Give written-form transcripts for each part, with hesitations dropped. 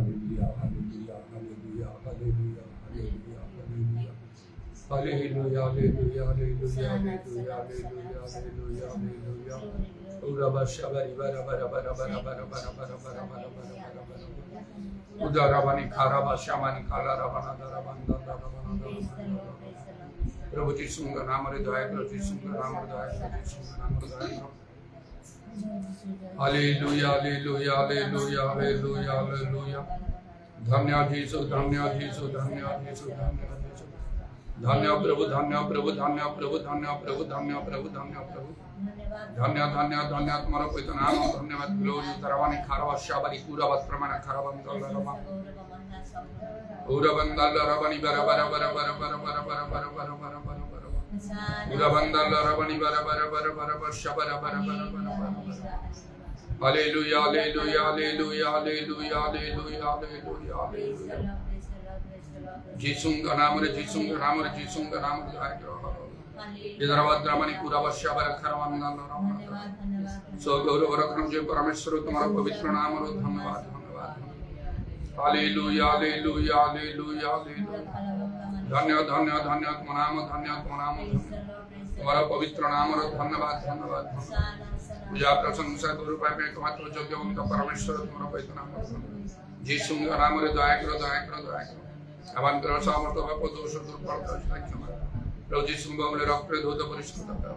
hallelujah, hallelujah, hallelujah, hallelujah, hallelujah, hallelujah. Hallelujah, hallelujah, hallelujah, hallelujah, hallelujah, hallelujah. Uraba shabari bara bara bara bara bara bara bara bara bara bara bara. Udarabani kharaba shamani khala rabana darabanda darabana. प्रभु यीशु का नाम रे दया करो, यीशु का नाम रे दया करो, यीशु का नाम रे दया करो। Hallelujah, hallelujah, hallelujah, hallelujah, hallelujah. धन्य यीशु, धन्य यीशु, धन्य यीशु, धन्य यीशु। धन्य प्रभु, धन्य प्रभु, धन्य प्रभु, धन्य प्रभु, धन्य प्रभु, धन्य प्रभु। धन्य धन्य धन्य तुम्हारा पवित्र नाम, धन्यवाद। ग्लोरी तरवानी खारवा शाबरी पूरा वत प्रमाण खारवंत लरमा। Urabandal Rabani Bara Bara Bara Bara Bara Bara Bara Bara Bara Bara Bara Bara Urabandal Rabani Bara Bara Bara Bara Bara Shabara Bara Bara Bara Bara. Hallelujah, hallelujah, hallelujah, hallelujah, hallelujah, hallelujah, hallelujah. Jesus का नाम रे, Jesus का नाम रे, Jesus का नाम रे आए करो। इधरवाद रामनी पूरा वर्षा बर खरवंदल रामन। सो गौरव रखना जो परमेश्वर तुम्हारा पवित्र नाम रो धन्यवाद। Hallelujah, hallelujah, hallelujah, hallelujah. धन्य धन्य धन्य तुम नाम, धन्य तुम नाम, तुम्हारा पवित्र नाम रो धन्यवाद, धन्यवाद। पूजा प्रशंसा गुरु पाए में तुम्हारा योग्य उनका परमेश्वर तुम्हारा पवित्र नाम यीशु का नाम रे दया करो, दया करो, दया करो। अवन करो सामर्थ पाप दोष दुर्बलता क्षमा। प्रभु यीशु को हमले रक्त रे धोत परिशुद्ध करो।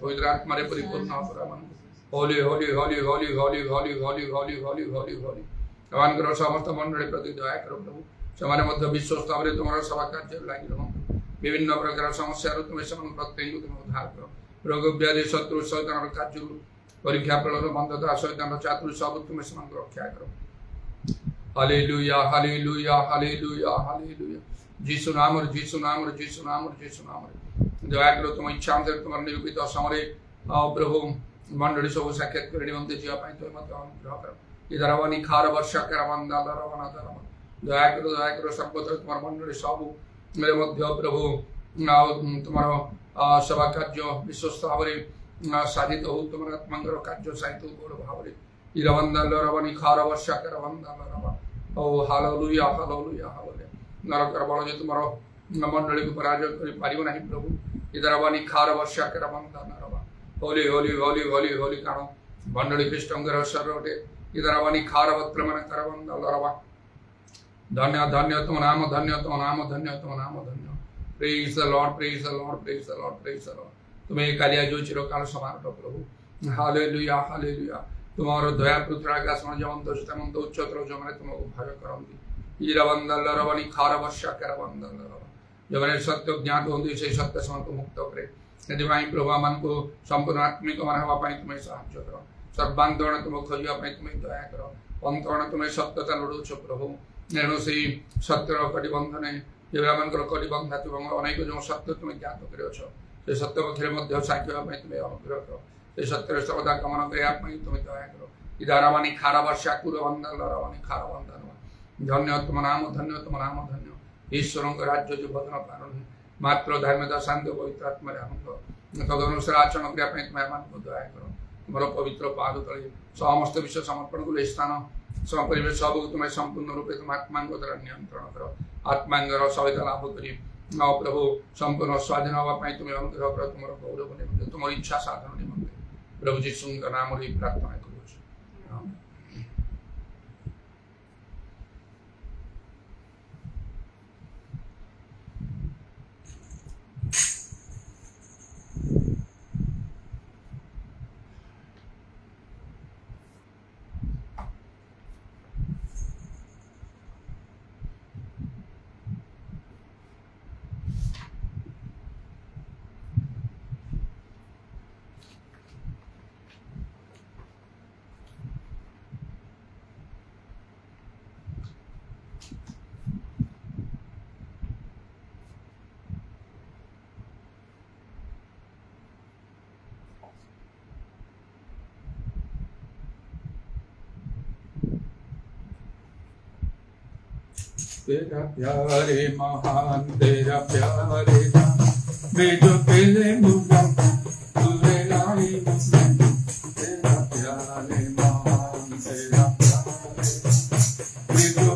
पवित्र आत्मा रे परिपूर्ण करो मन। होली होली होली होली होली होली होली होली होली होली होली। भगवान करो समस्त मंडली प्रति दया करो प्रभु। समाने मध्य विश्वस्त भाव तुम्हारा सभा कार्य लगी रहो। विभिन्न प्रकार समस्या तुम प्रत्येक तुम उद्धार करो। रोग व्याधि शत्रु शैतान कार्य परीक्षा प्रलय बंधता शैतान चातुर सब तुम रक्षा करो। Hallelujah, hallelujah, hallelujah, hallelujah. Yeshu नाम रे, यीशु नाम रे, यीशु नाम रे, यीशु नाम रे। दया करो तुम इच्छा अनुसार तुम निरूपित समय प्रभु मंडली सब साक्षात कर निमंत्रित जीवा पाई तुम मत अनुग्रह करो। इधरवानी खार वर्षा करवंदा दरवना दरवना। दया करो सर्वत्र तुम्हारा मंडली सब मेरे मध्य प्रभु तुम्हारा सभा कार्य विश्वस्त भाव साधित हो। तुम्हारा आत्मांगर कार्य साहित गौर भाव इधरवंदा दरवनी खार वर्षा करवंदा दरवना। ओ हालेलुया, हालेलुया, हालेलुया। नरकर बल जो तुम्हारा मंडली को पराजय कर पारिबो नहीं प्रभु। इधरवानी खार वर्षा करवंदा दरवना। होली होली होली होली होली कारण मंडली कृष्णंगर सर्वटे इधरवानी खारवत्र मन करवंद लरवा। धन्य धन्य तुम नाम, धन्य तुम नाम, धन्य तुम नाम, धन्य। Praise the Lord, praise the Lord, praise the Lord, praise the Lord. तुम्हें कालिया जो चिरकाल समान प्रभु। Hallelujah, hallelujah. तुम्हारो दया पुत्र आकाश में जमंत स्तमंत उच्चतर जो माने तुमको भय करंती। इधरवंदल लरवानी खारवर्षा करवंदल लरवा। जो माने सत्य ज्ञात होंदी से सत्य समस्त मुक्त करे। यदि भाई प्रभु मन को संपूर्ण आत्मिक मन हवा पाई तुम्हें साहाय्य करो। सर्वांतरण तुम खोजा तुम्हें दया करो। अंतरण तुम्हें सत्यता लड़ुच प्रभु। तेणु से सत्यर कटिबंधने कटिबंधा तुम अनेक जो सत्य तुम्हें ज्ञात कर सत्य पक्षे साक्ष्य तुम्हें अनुग्रह करो। से सत्य सर्वदा गमन करने तुम्हें दया करो। इधारावानी खारा वर्षा कुरवंदन लरवानी खारा वंदन। धन्य तुम नाम, धन्य तुम नाम, धन्य। ईश्वर राज्य जो बदन पारण मात्र धर्मदा शांति पवित्र आत्मा तदनुसार आचरण करने तुम्हें को दया करो। मोर पवित्र पाद तले समस्त विश्व समर्पण को स्थान परिवेश सब तुम्हें संपूर्ण रूपे तुम आत्मांग द्वारा नियंत्रण करो। आत्मांगर सहित लाभ कर प्रभु संपूर्ण स्वाधीन हाँपाई तुम्हें अनुग्रह करो। तुम गौरव निमंत्रण तुम इच्छा साधन निमंत्रण प्रभु यीशु नाम प्रार्थना करूँ। तेरा प्यारे महान तेरा प्यारे मैं जो पहले मुझम तुझे लाई मुझे तेरा प्यारे महान तेरा प्यारे मैं जो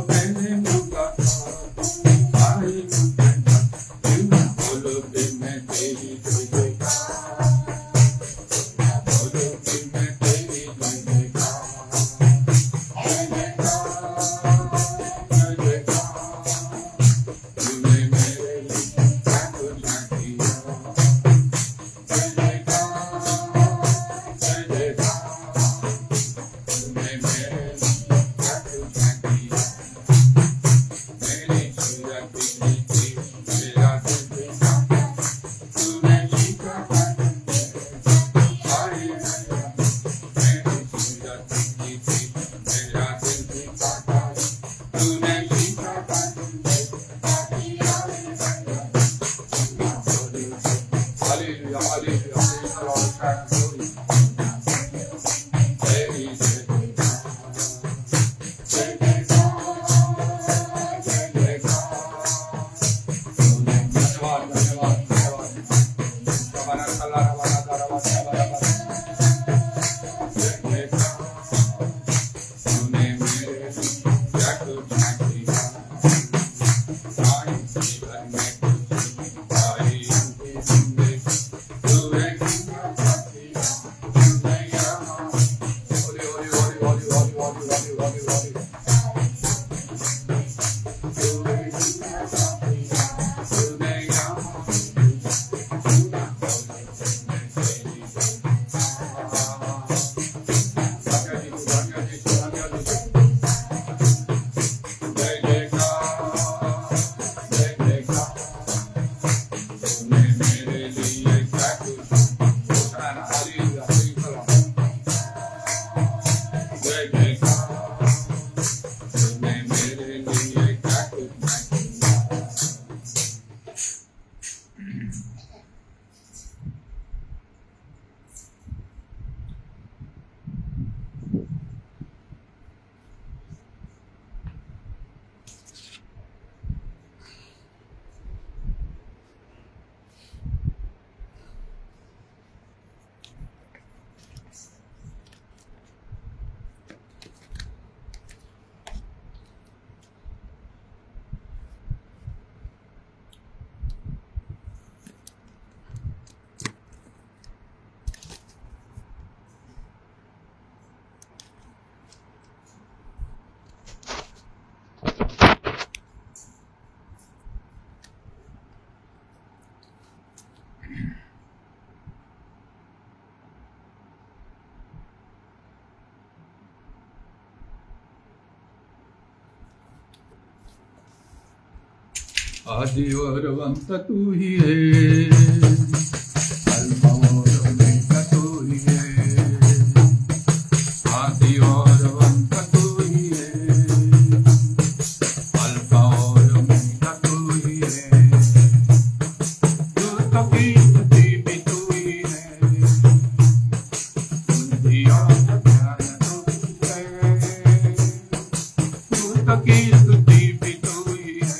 आदि और अंत तू ही है, अल्फा और ओमेगा तू ही है। आदि और अंत तू ही है, अल्फा और ओमेगा तू ही है। युक्त की स्तुति भी तू ही है, बुद्धि और ज्ञान तू ही है। युक्त की स्तुति भी तू ही है,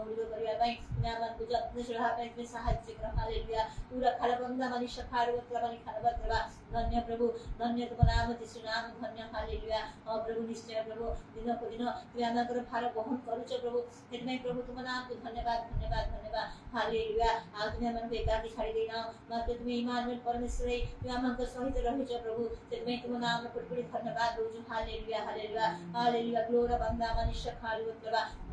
गुड़िक करने तुम्हें आम को जत्नशील भाव साहाଯ୍य कर हालेलुया पूरा खालबंदा मानी शखाड़ मानी खालबा धन्य प्रभु धन्य तुम नाम यीशु नाम धन्य हालेलुया प्रभु निश्चय प्रभु दिन को दिन तुम्हें आम भार बहन करुच प्रभु से प्रभु तुम नाम को धन्यवाद धन्यवाद धन्यवाद हालेलुया आ तुम्हें आम एकाकी छाड़ी देना मात्र तुम्हें इमानुएल परमेश्वर तुम्हें आम सहित रहिच प्रभु से तुम नाम पुटपुड़ी धन्यवाद दूँ हालेलुया हालेलुया हालेलुया ग्लोरा बंदा मानी शखाड़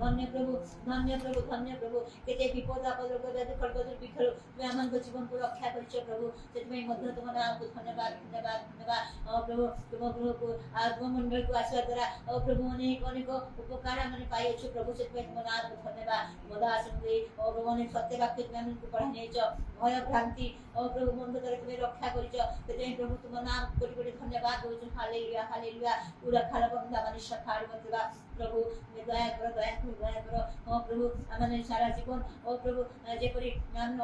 धन्य प्रभु धन्य प्रभु धन्य प्रभु केते विपद आपद रोग व्याधि खड़गद पिखर तुम्हें आम जीवन को रक्षा करिच प्रभु से तुम नाम को धन्यवाद धन्यवाद धन्यवाद प्रभु तुम गृह को आत्ममंडल को आशीर्वाद द्वारा प्रभु अनेक अनेक उपकार मैंने पाई प्रभु से तुम नाम को धन्यवाद मदास प्रभु अनेक सत्य वाक्य तुम्हें पढ़ाई भय भ्रांति प्रभु मंद द्वारा तुम्हें रक्षा करिच प्रभु तुम नाम कोटि कोटि धन्यवाद दूँ हालेलुया हालेलुया पूरा खालबंदा मानी शखाड़ प्रभु दया कर प्रभु आम सारा जीवन प्रभु जेपरी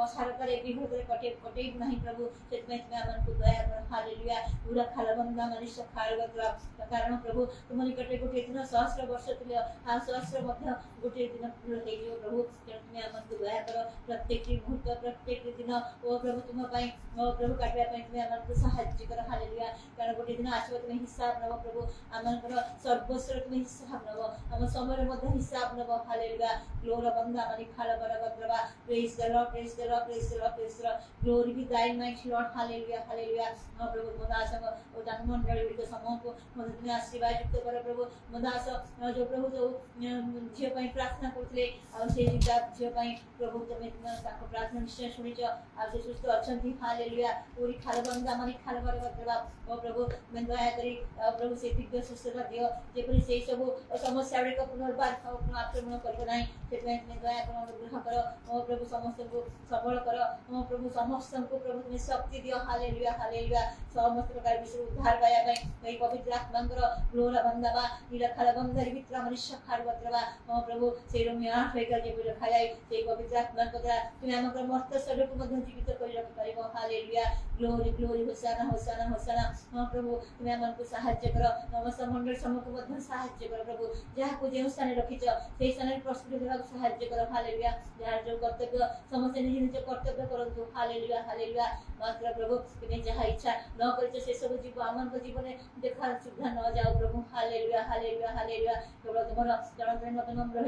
असारतार विरोध कटे ना प्रभु से आम को दया कर हालेलुया पूरा खालबंदा मानी शखाड़ कारण प्रभु तुम निकटे गोटे दिन सहस्र वर्ष तुल्य सहस्र गोटे दिन हो प्रभु तुम्हें आम को दया कर प्रत्येक मुहूर्त प्रत्येक दिन प्रभु तुम प्रभु काटापी तुम्हें आम को साहाଯ୍य कर हालेलुया कारण गोटे दिन आसो तुम्हें हिसाब नब प्रभु आम सर्वस्व तुम्हें हिसाब नब आम समय हिसाब नब हालेलुया ग्लोर बंदा मानी खालबा praise the Lord praise the Lord praise the Lord praise the Lord glory be thine mighty Lord hallelujah hallelujah प्रभु मदास मंडल गुड़िक समूह को तुम्हें आशीर्वाद युक्त कर प्रभु मदास जो प्रभु जो झील प्रार्थना करते झील प्रभु तुम्हें प्रार्थना निश्चय शुणिच आज सुस्थ अच्छा हालेलुया पूरी खालबंदा मानी खालबा प्रभु मैं दया करी प्रभु से दिव्य सुस्थता दियो जेपरी से सब समस्या गुड़िक पुनर्बार आक्रमण करना दया कर अनुग्रह कर प्रभु समस्त को सबल कर प्रभु समस्त को प्रभु तुम्हें शक्ति दियो हालेलुया हालेलुया समस्त प्रकार विषय उद्धार पाया कई पवित्र आत्मांकर ग्लोरा बंदाबा नीला खालबंदारी भितर मानी शखाड़ प्रभु से रोमियो 8 जे लिखा जाए से पवित्र आत्मा द्वारा तुम्हें आम मर्त शरीर को जीवित कर रखि पार हालेलुया ग्लोरी ग्लोरी होसाना होसाना होसाना प्रभु तुम्हें आम को साहाଯ୍य कर समस्त मंडल समूह को साहाଯ୍य कर प्रभु जहाँ को जो स्थान रखिच से स्थान प्रस्तुत होगा साहाଯ୍य कर हालेलुया जहाँ जो कर्तव्य समस्त निज निज कर्तव्य करंतु हालेलुया हालेलुया मात्र प्रभु तुम्हें जहाँ इच्छा न कर से सब जीव आम जीवन देखा सुविधा न जाओ प्रभु हालेलुया हालेलुया हालेलुया केवल तुम जन नम्र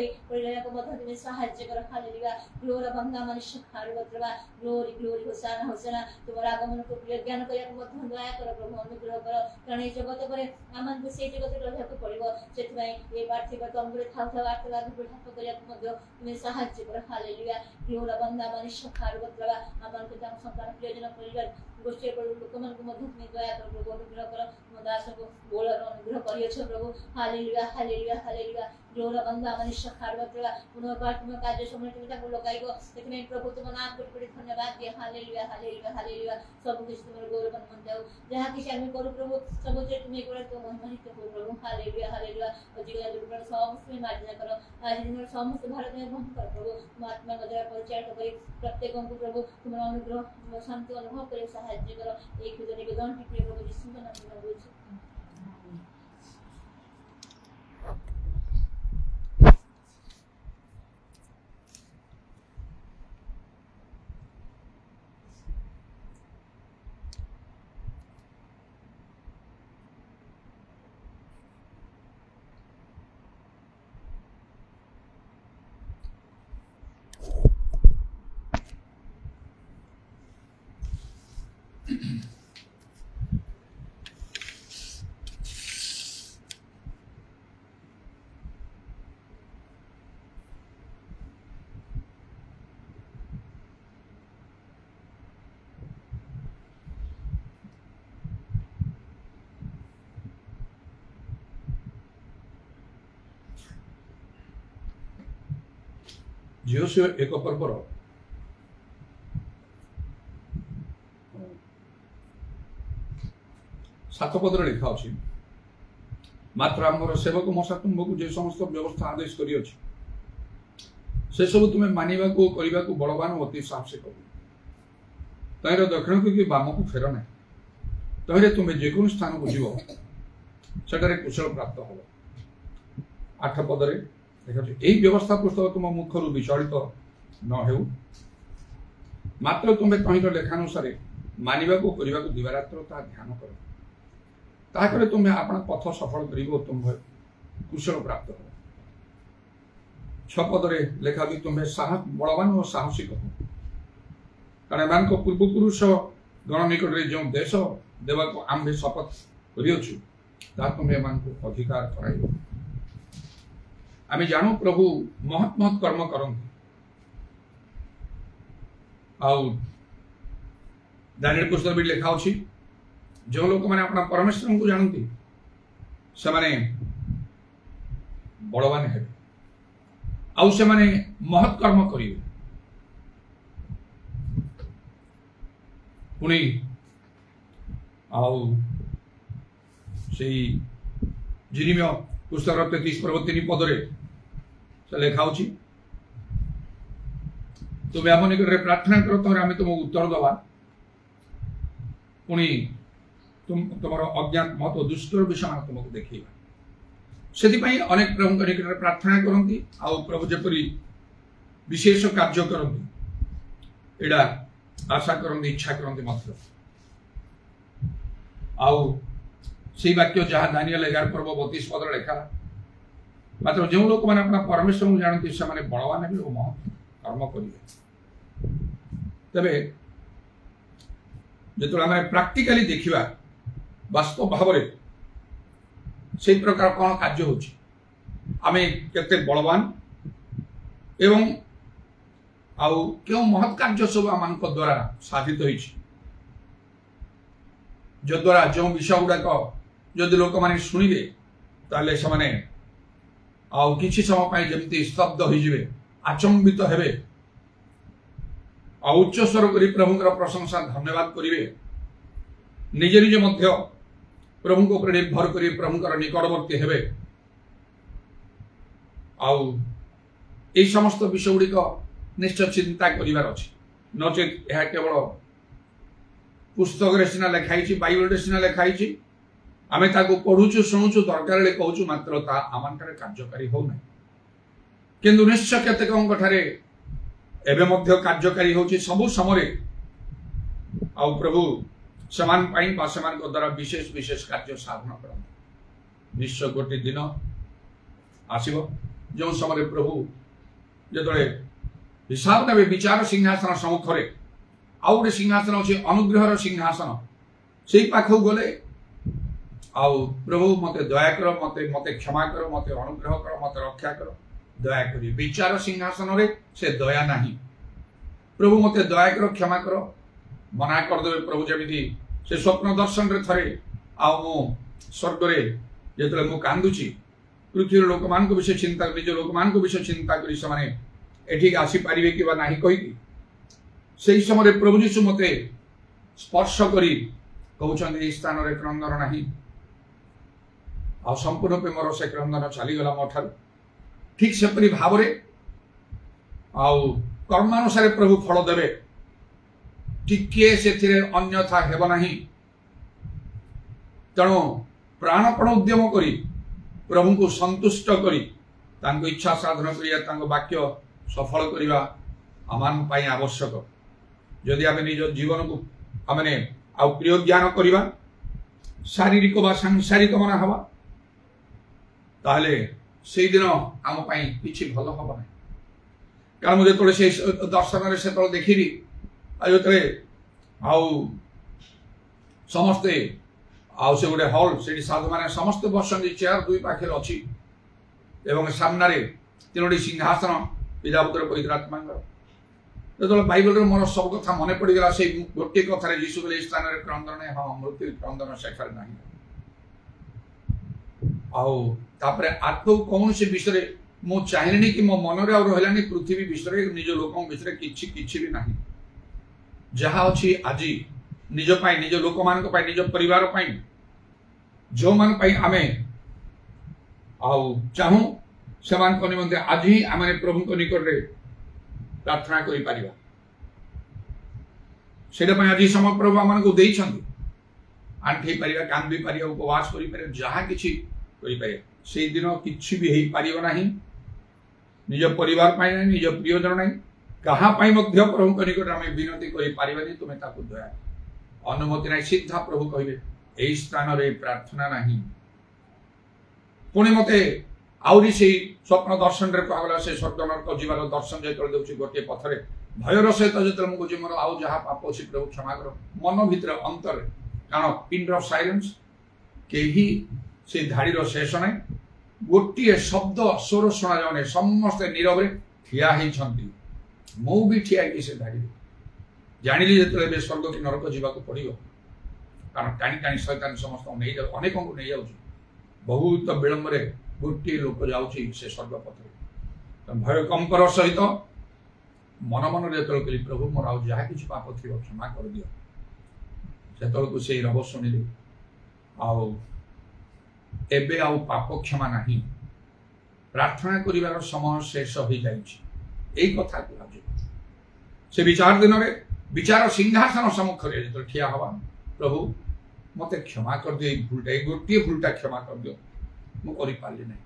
तुम्हें साहाଯ୍य कर हालेलुया ग्लोरा बंदा मानी शखाड़ ग्लोरी ग्लोरी होसाना होसाना तुम आगमन को प्रिय ज्ञान करने दया कर प्रभु अनुग्रह कर कारण ये जगत पर आम को से जगत रहा पड़ो से ये पार्थिव तंबुरे था वार्तालाप हाथ करने तुम्हें साहाଯ୍य कर हालेलुया ग्लोरा बंदा मानी शखाड़ आम को संतान प्रियजन परिवार गोष्ठी लोक मान तुम्हें दया कर प्रभु अनुग्रह कर दास को बोल अनुग्रह करियछ प्रभु हालेलुया हालेलुया हालेलुया ग्लोरा बंदा मानी शखाड़ पुनर्बार तुम कार्य समय तुम्हें लगाइब से प्रभु तुम नाम कोटि धन्यवाद दिए हालेलुया हालेलुया हालेलुया सब कुछ तुम गौरव मन जाओ जहाँ किसी आम करूँ प्रभु सब तुम्हें तो महिमानित हो प्रभु हालेलुया हालेलुया जीवन समस्त मार्जना कर आज दिन समस्त भारत में बंद कर प्रभु तुम आत्मा द्वारा परिचालित कर प्रत्येक को प्रभु तुम अनुग्रह शांति अनुभव कर साहाଯ୍य कर एक निवेदन प्रभु यीशु के नाम में बोलूँ। जोशुआ एक पर्वर 7 पदर लिखा अच्छी मात्र आमर सेवक मशा तुम्हें जो समस्त व्यवस्था आदेश कर से सब तुम्हें मानवा को करने को बलवान अति साहसी कर तैर दक्षिण को कि बाम को फेर ना तहरे तुम्हें जेको स्थान को जीव सेठारे कुशल प्राप्त हो 8 पदरे देखा यही व्यवस्था पुस्तक तुम मुखर विचलित न हो मात्र तुम्हें कहीं लेखानुसार मानवा को करने को दिवारात्र ध्यान कर ताकि तुम्हें अपना पथ सफल कर तुम्हें कुशल प्राप्त हो 6 पदरे लिखा भी तुम्हें बलवान और साहसिक हो कारण एम पूर्वपुरुष गण निकट जो देश देवा को आम शपथ कर तुम्हें अधिकार कर आम जानू प्रभु महत महत कर्म करते दानिएल पुस्तक भी लिखा अच्छी जो लोक मैंने अपना परमेश्वर को जानती से माने बलवान है आउ से माने महत कर्म करेंगे पुणी जिरिमिया पुस्तक 33 पर्व 3 पदरे से लिखा तुम्हें आम निकट प्रार्थना कर तो आम तुमको उत्तर दवा पुणी तुम अज्ञात मत और दुष्टर विषय तुमको देखा से अनेक प्रभु निकट प्रार्थना करती आउ प्रभु जपरी विशेष कार्य करती एडा आशा करती इच्छा करती मात्र आउ से वाक्य जहाँ दानिएल 11 पर्व 32 पद लिखा मात्र जो लोक मैंने अपना परमेश्वर को जानती से बलवान भी महत कर्म करेंगे तेरे जो आम प्राक्टिकाली देखा वास्तव भाव से प्रकार कौन कार्य होमें केते बलवान एवं आउ क्यों महत् कार्य सब आम द्वारा साधित हो जो द्वारा जो विषय गुड़ाक जदि लोक मैंने शुणवे ताले से आउ किछि समय जमी स्तब्ध हो आचंबित हेबे उच्च स्वर कर प्रभुंर प्रशंसा धन्यवाद करेंगे निजे निजे मध्य प्रभु को निर्भर कर प्रभुंर निकटवर्ती हेबे आउ समस्त विषय गुड़िक निश्चय चिंता करार अच्छे नचेत यह केवल पुस्तक सीना लिखाई बाइबल सीना लिखाई आम पढ़ुचु शुणुचु दरकार कहूँ मात्र आम कार्यकारी होना किंतु निश्चय केतकठारे एवं कार्यकारी होची सबु समय आउ प्रभु समान द्वारा विशेष विशेष कार्य साधन कर निश्चय गोटे दिन आसब जो समय प्रभु जो हिसाब ने विचार सिंहासन सम्मुखें आउ गोटे सिंहासन अच्छे अनुग्रहर सिंहासन से पाखक गले आउ प्रभु मत दया कर मत क्षमा कर मत अनुग्रह कर मत रक्षा कर दया करी विचार सिंहासन रे से दया नहीं प्रभु मत दया कर क्षमा कर मना करदे प्रभु जमी से स्वप्न दर्शन रे थरे आउ मो स्वर्ग रे जेतले मो कांदुची पृथ्वी लोक मान को विषय चिंता निज लोक मान को विषय चिंता करी से माने एठी आसी पारिबे कि बा नाही कहि से समय प्रभु जीशु मते स्पर्श करी कहउछन ए स्थान रे क्रंदन नाही आ संपूर्ण पे मोर से क्रंदन चली गला मोठार ठीक सेपरी भाव रे आउ कर्मानुसार प्रभु फल देवे टिके से अन्यथा हेब नहीं तेणु प्राणपण उद्यम करी प्रभु को संतुष्ट करी तांको इच्छा साधन करिया तांको वाक्य सफल करिवा आमान पाई आवश्यक जदि आम निज जीवन को आमने आउ प्रिय ज्ञान करिवा शारीरिक बा सांसारिक मना हवा ताहले से दिन आम पाई किछि भल हबा नै कारण मुझे तोले से दर्शन रे से तोले देखिली आयो तले आउ समस्ते आउ से गोटे हॉल से साधु माने समस्त बसंती चेयर दुई पाखे अछि एवं सामने रे तीनोटी सिंहासन पिता पुत्र पवित्र आत्मा जो बाइबल मोर सब कथा मन पड़गला से गोटे कथार जीशु बोले स्थान रे क्रंदन हाँ मृत्यु क्रंदन शेखर ना आउे आत्म कौन से विषय मु चाहिए कि मो मन रहा पृथ्वी विषय निज लोक विषय किसी भी ना जहा अच्छी आज निज निज लोक मान निज परिवार जो मान आमे चाहू से निमंते आज ही आम प्रभु निकट में प्रार्थना कर आज समय प्रभु आम को आंठी पार कांदी पार उपवास कर जहाँ कि से दिन किसी भी हो पार ना निज परिवार पाई नहीं, निज प्रियजन नहीं, कहा पाई मध्य प्रभु निकट आम विनती करि पारिबानी, तुमे ताकू दया अनुमति नहीं। सीधा प्रभु कहिबे एई स्थान रे प्रार्थना नहीं। पुणी मते आउरी से स्वप्न दर्शन रे कहला से स्वर्ग नरक जीवार दर्शन जेतल देउछि गोटे पथरे भयर सहित जेतल मुझे जीवन आउ जहा पाप अछि प्रभु क्षमा कर मन भितर अंतर, कारण पिन ऑफ साइलेंस केही से धाड़ीर शेष नहीं, गोटे शब्द स्वर शुणा जाने, समस्ते नीरव ठिया होती। मु भी ठिया से धाड़ी जानिली जो स्वर्ग कि नरक जावाक पड़ो, कारण टाणी टाणी शैतान समस्त अनेक को नहीं जाऊँ, बहुत विलंब गोटे लोक जाऊँगी से स्वर्ग पथरे। भय कंपर सहित मन मन कहली प्रभु मोर आउ जहाँ कि पाप थी क्षमा कर दियो। से से रब शुणिली एबे आउ पाप क्षमा नहीं, प्रार्थना करिवार समय शेष हो जाई कथा कह। से विचार दिन में विचार सिंहासन सम्मुख जो ठिया हवा, प्रभु मते क्षमा कर दियो, भूलटा गोटे भूलटा क्षमा कर दियो, मुझे पारि नहीं।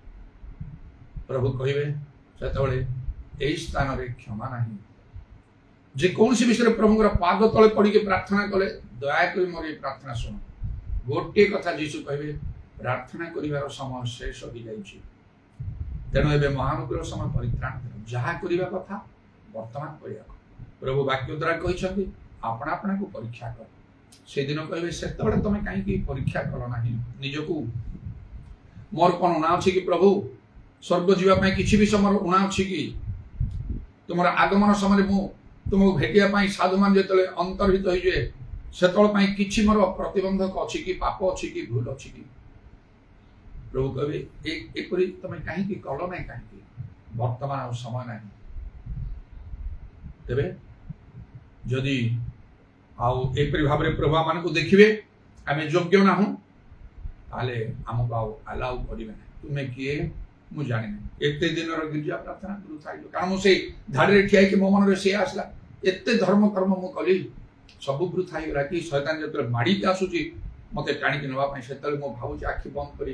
प्रभु कहे से स्थान रे क्षमा नहीं। जेकोसी विषय प्रभुर पाद तले पड़ी प्रार्थना कले दयाकोरी मोर ये प्रार्थना शुण। गोटे कथा जीशु कहे प्रार्थना करिवार समय शेष हो जाइए, तेणु एबे महानुग्रह समय परित्राण जहाँ करने कथा वर्तमान करिया। प्रभु वाक्य द्वारा कहते आपना आपना को परीक्षा कर। से दिन कहे से तुम कहीं परीक्षा कर ना निजको, मोर कौन उणा अच्छी कि प्रभु स्वर्ग जावाई किसी भी समय उणा अच्छी कि तुम आगमन समय मु तुमको भेटिया साधु मान जो अंतर्हित हो जाए से कि मोर प्रतिबंधक अच्छी कि पाप अच्छी कि भूल अच्छी कि। प्रभु कहे एपरी तुम कहीं कल ना कहीं वर्तमान आ समय ना। तेरे जदि आउपरी भाव में प्रभु मान को देखिए आम योग्य ना हूँ ताले आमको आउ अलाउ करेंगे ना। तुम्हें किए मुझे जानी एत दिन गिरजा प्रार्थना करूँ, कारण मुझे धाड़ी ठिया कि मो मन से आसला एत धर्म कर्म मु कली सब वृथा होगा कि शैतान जो माड़ी आसूची मत टाणी नापी से भावुँ आखि बंद कर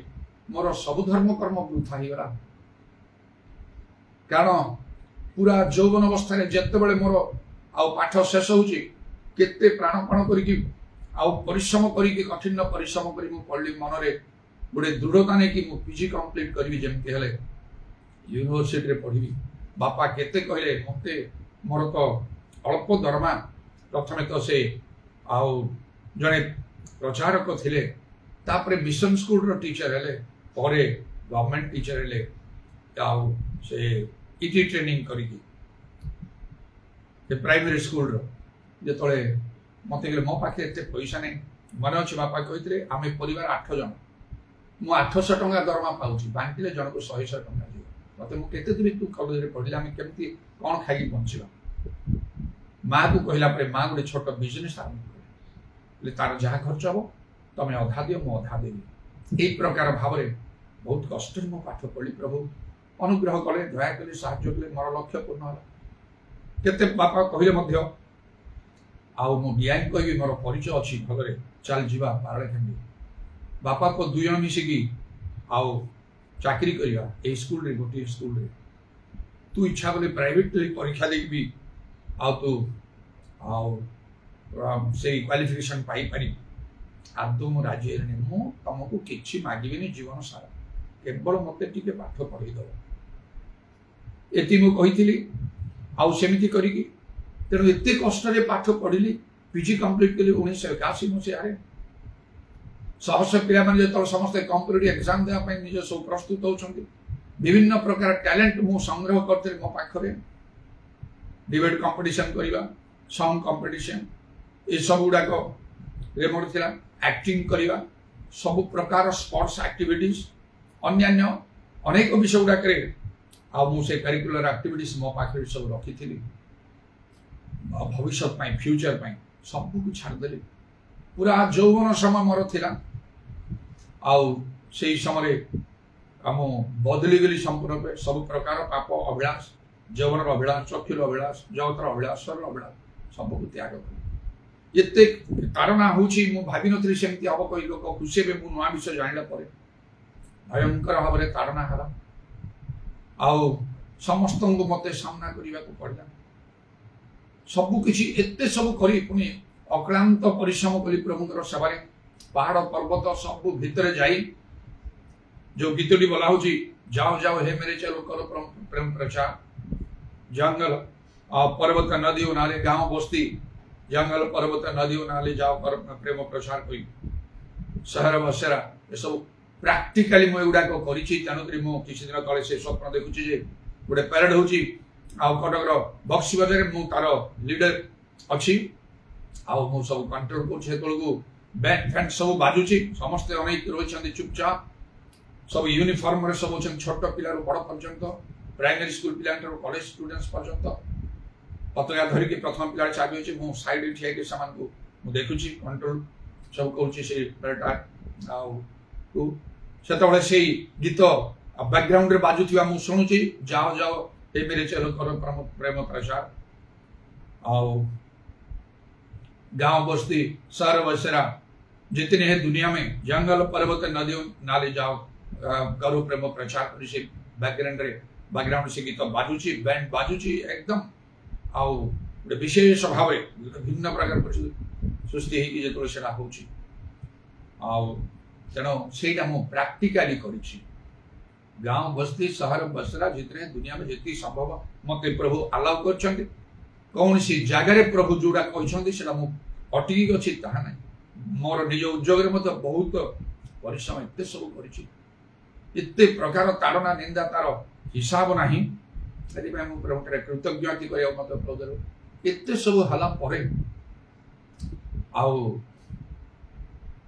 मोर सब धर्म कर्म वृथा होगा। कारण पूरा यौवन अवस्था जिते बड़े मोर पाठ शेष होते प्राणपण कर परिश्रम करके कठिन परिश्रम कर पढ़ी मन में गोटे दृढ़ता नहीं कि पीजी कंप्लीट करी जमती हेले यूनिवर्सिटी पढ़ी। बापा केते कहले मते मोर तो अल्प दरमा, प्रथमे तो से जड़े प्रचारक थिले, तापरे मिशन स्कूल रो टीचर हेले, परे गवर्नमेंट टीचर हेले, से इटी ट्रेनिंग करिकी प्राइमरी स्कूल रो जेतले मते गले मो पाखे एते पैसा नहीं। मन अच्छे बापा कहते आम परिवार 8 जन, मु 800 टंका दरमा पाऊँ, बांटिले जन को 100 टंका जीव मत मुझे दूर तू कॉलेज पढ़िला आम केमती कौन खाई बंचवा। माँ को कहला माँ गोटे छोट बिजनेस आरंभ कर तार जहाँ खर्च हम तुम अधा दियो मु अधा देवी। यही प्रकार भाव में बहुत कष्ट मो पाठ पढ़ी। प्रभु अनुग्रह कले दया कले साहाय्य कले मोर लक्ष्य पूर्ण है। केते बापा कहले डिजाइन कहि मोर परिचय अच्छी भगरे चल जीवा पारले खेली। बापा को 2 जन मिसिकी चाकरी करवा ए स्कूल रे गोटे स्कूल रे तू इच्छा कले प्राइवेट परीक्षा देख भी तू से क्वालिफिकेशन पाई पारी आदौ मु राजी है मु तुमको किसी मागिबेनी जीवन सारा केवल मते टिके पाठ पढ़ी दो एति मु कहिथिली सेमिति करिकी। तेणु एत कष्ट पाठ पढ़ी पीजी कंप्लीट कली 1981 मसीह सहस पिला जो समस्त कंपिटिटिव एग्जाम देवाई निज सब प्रस्तुत होती विभिन्न प्रकार टैलेंट मु संग्रह करते मो पाखरे डिबेट कंपटीशन करवा सॉन्ग कंपटीशन ये सब गुड़ाक मोर थिला एक्टिंग करवा सब प्रकार स्पोर्ट्स एक्टिविटीज अन्यान्य अनेक विषय गुड़ाक मुझे करिकुलर एक्टिविटीज मो पाखे सब रखी थी भविष्य फ्यूचर सब कुछ छाड़देली। पूरा यौवन समय मोर थिला से समय आम बदली गली संपूर्ण सब प्रकार पाप अभिलाष यौवन अभिलाष चक्षुर अभिलाष जगतर अभिलाष शरीर अभिलाष सबको त्याग कर ये तारणा हूँ भावी नी सेमती हम कही लोक खुशी हे मु नुआ विषय जाना भयंकर भाव में तारणा है समस्त मत सामना करने को पड़ा सबकि एत सब कर पुणी अक्लांत परिश्रम करी प्रभुंर सेवा पहाड़ पर्वत सब भितर जाई जो गीतटी बोला हूँ जाओ जाओ हे मेरे चलो करो प्रेम प्रचार जंगल पर्वत नदी नाले गांव बस्ती जंगल पर्वत नदी नाले जाओ कर प्रेम प्रचार कर सहर बसेरा ये सब प्राक्टिकली मुझाक करी मु किसी दिन तले से स्वप्न देखुची गोटे पैरेड होची कटक बक्सी बजार मु तार लीडर अच्छी आउ सब कंट्रोल कर बैंड फैंड सब बाजुची समस्ते अनेक रही चुपचाप सब यूनिफॉर्म रे सब छोट पिला बड़ पर्यंत प्राइमरी स्कूल पिला कॉलेज स्टूडेंट्स पर्यंत पतका धरिकी प्रथम पिला चाबी अच्छे मु साइड ठिया से देखुची कंट्रोल सब करुचे से गीत बैकग्राउंड रे बाजुथिबा मु सुनुची जाओ जाओ हे मेरे चलो करो प्रेम प्रचार आउ गांव बस्ती शहर बसेरा जितने है दुनिया में जंगल पर्वत नदी नाले जाओ करो प्रेम प्रचार कर से बैकग्राउंड से गीत बाजुची बैंड बाजुची एकदम आउ विशेष भाव भिन्न प्रकार सृष्टि होती से तेणु से प्राक्टिकाली करी गांव बस्ती शहर बसरा जितने दुनिया में जी संभव मत प्रभु अलाउ कर कौन सी जगार प्रभु जोड़ा कहते अटकी अच्छी ताहा ना मोर निज उद्योग बहुत परिश्रम एत सब करते प्रकार ताड़ना निंदा तार हिसाब ना प्रभु कृतज्ञता कर मत प्रभु एत सब हला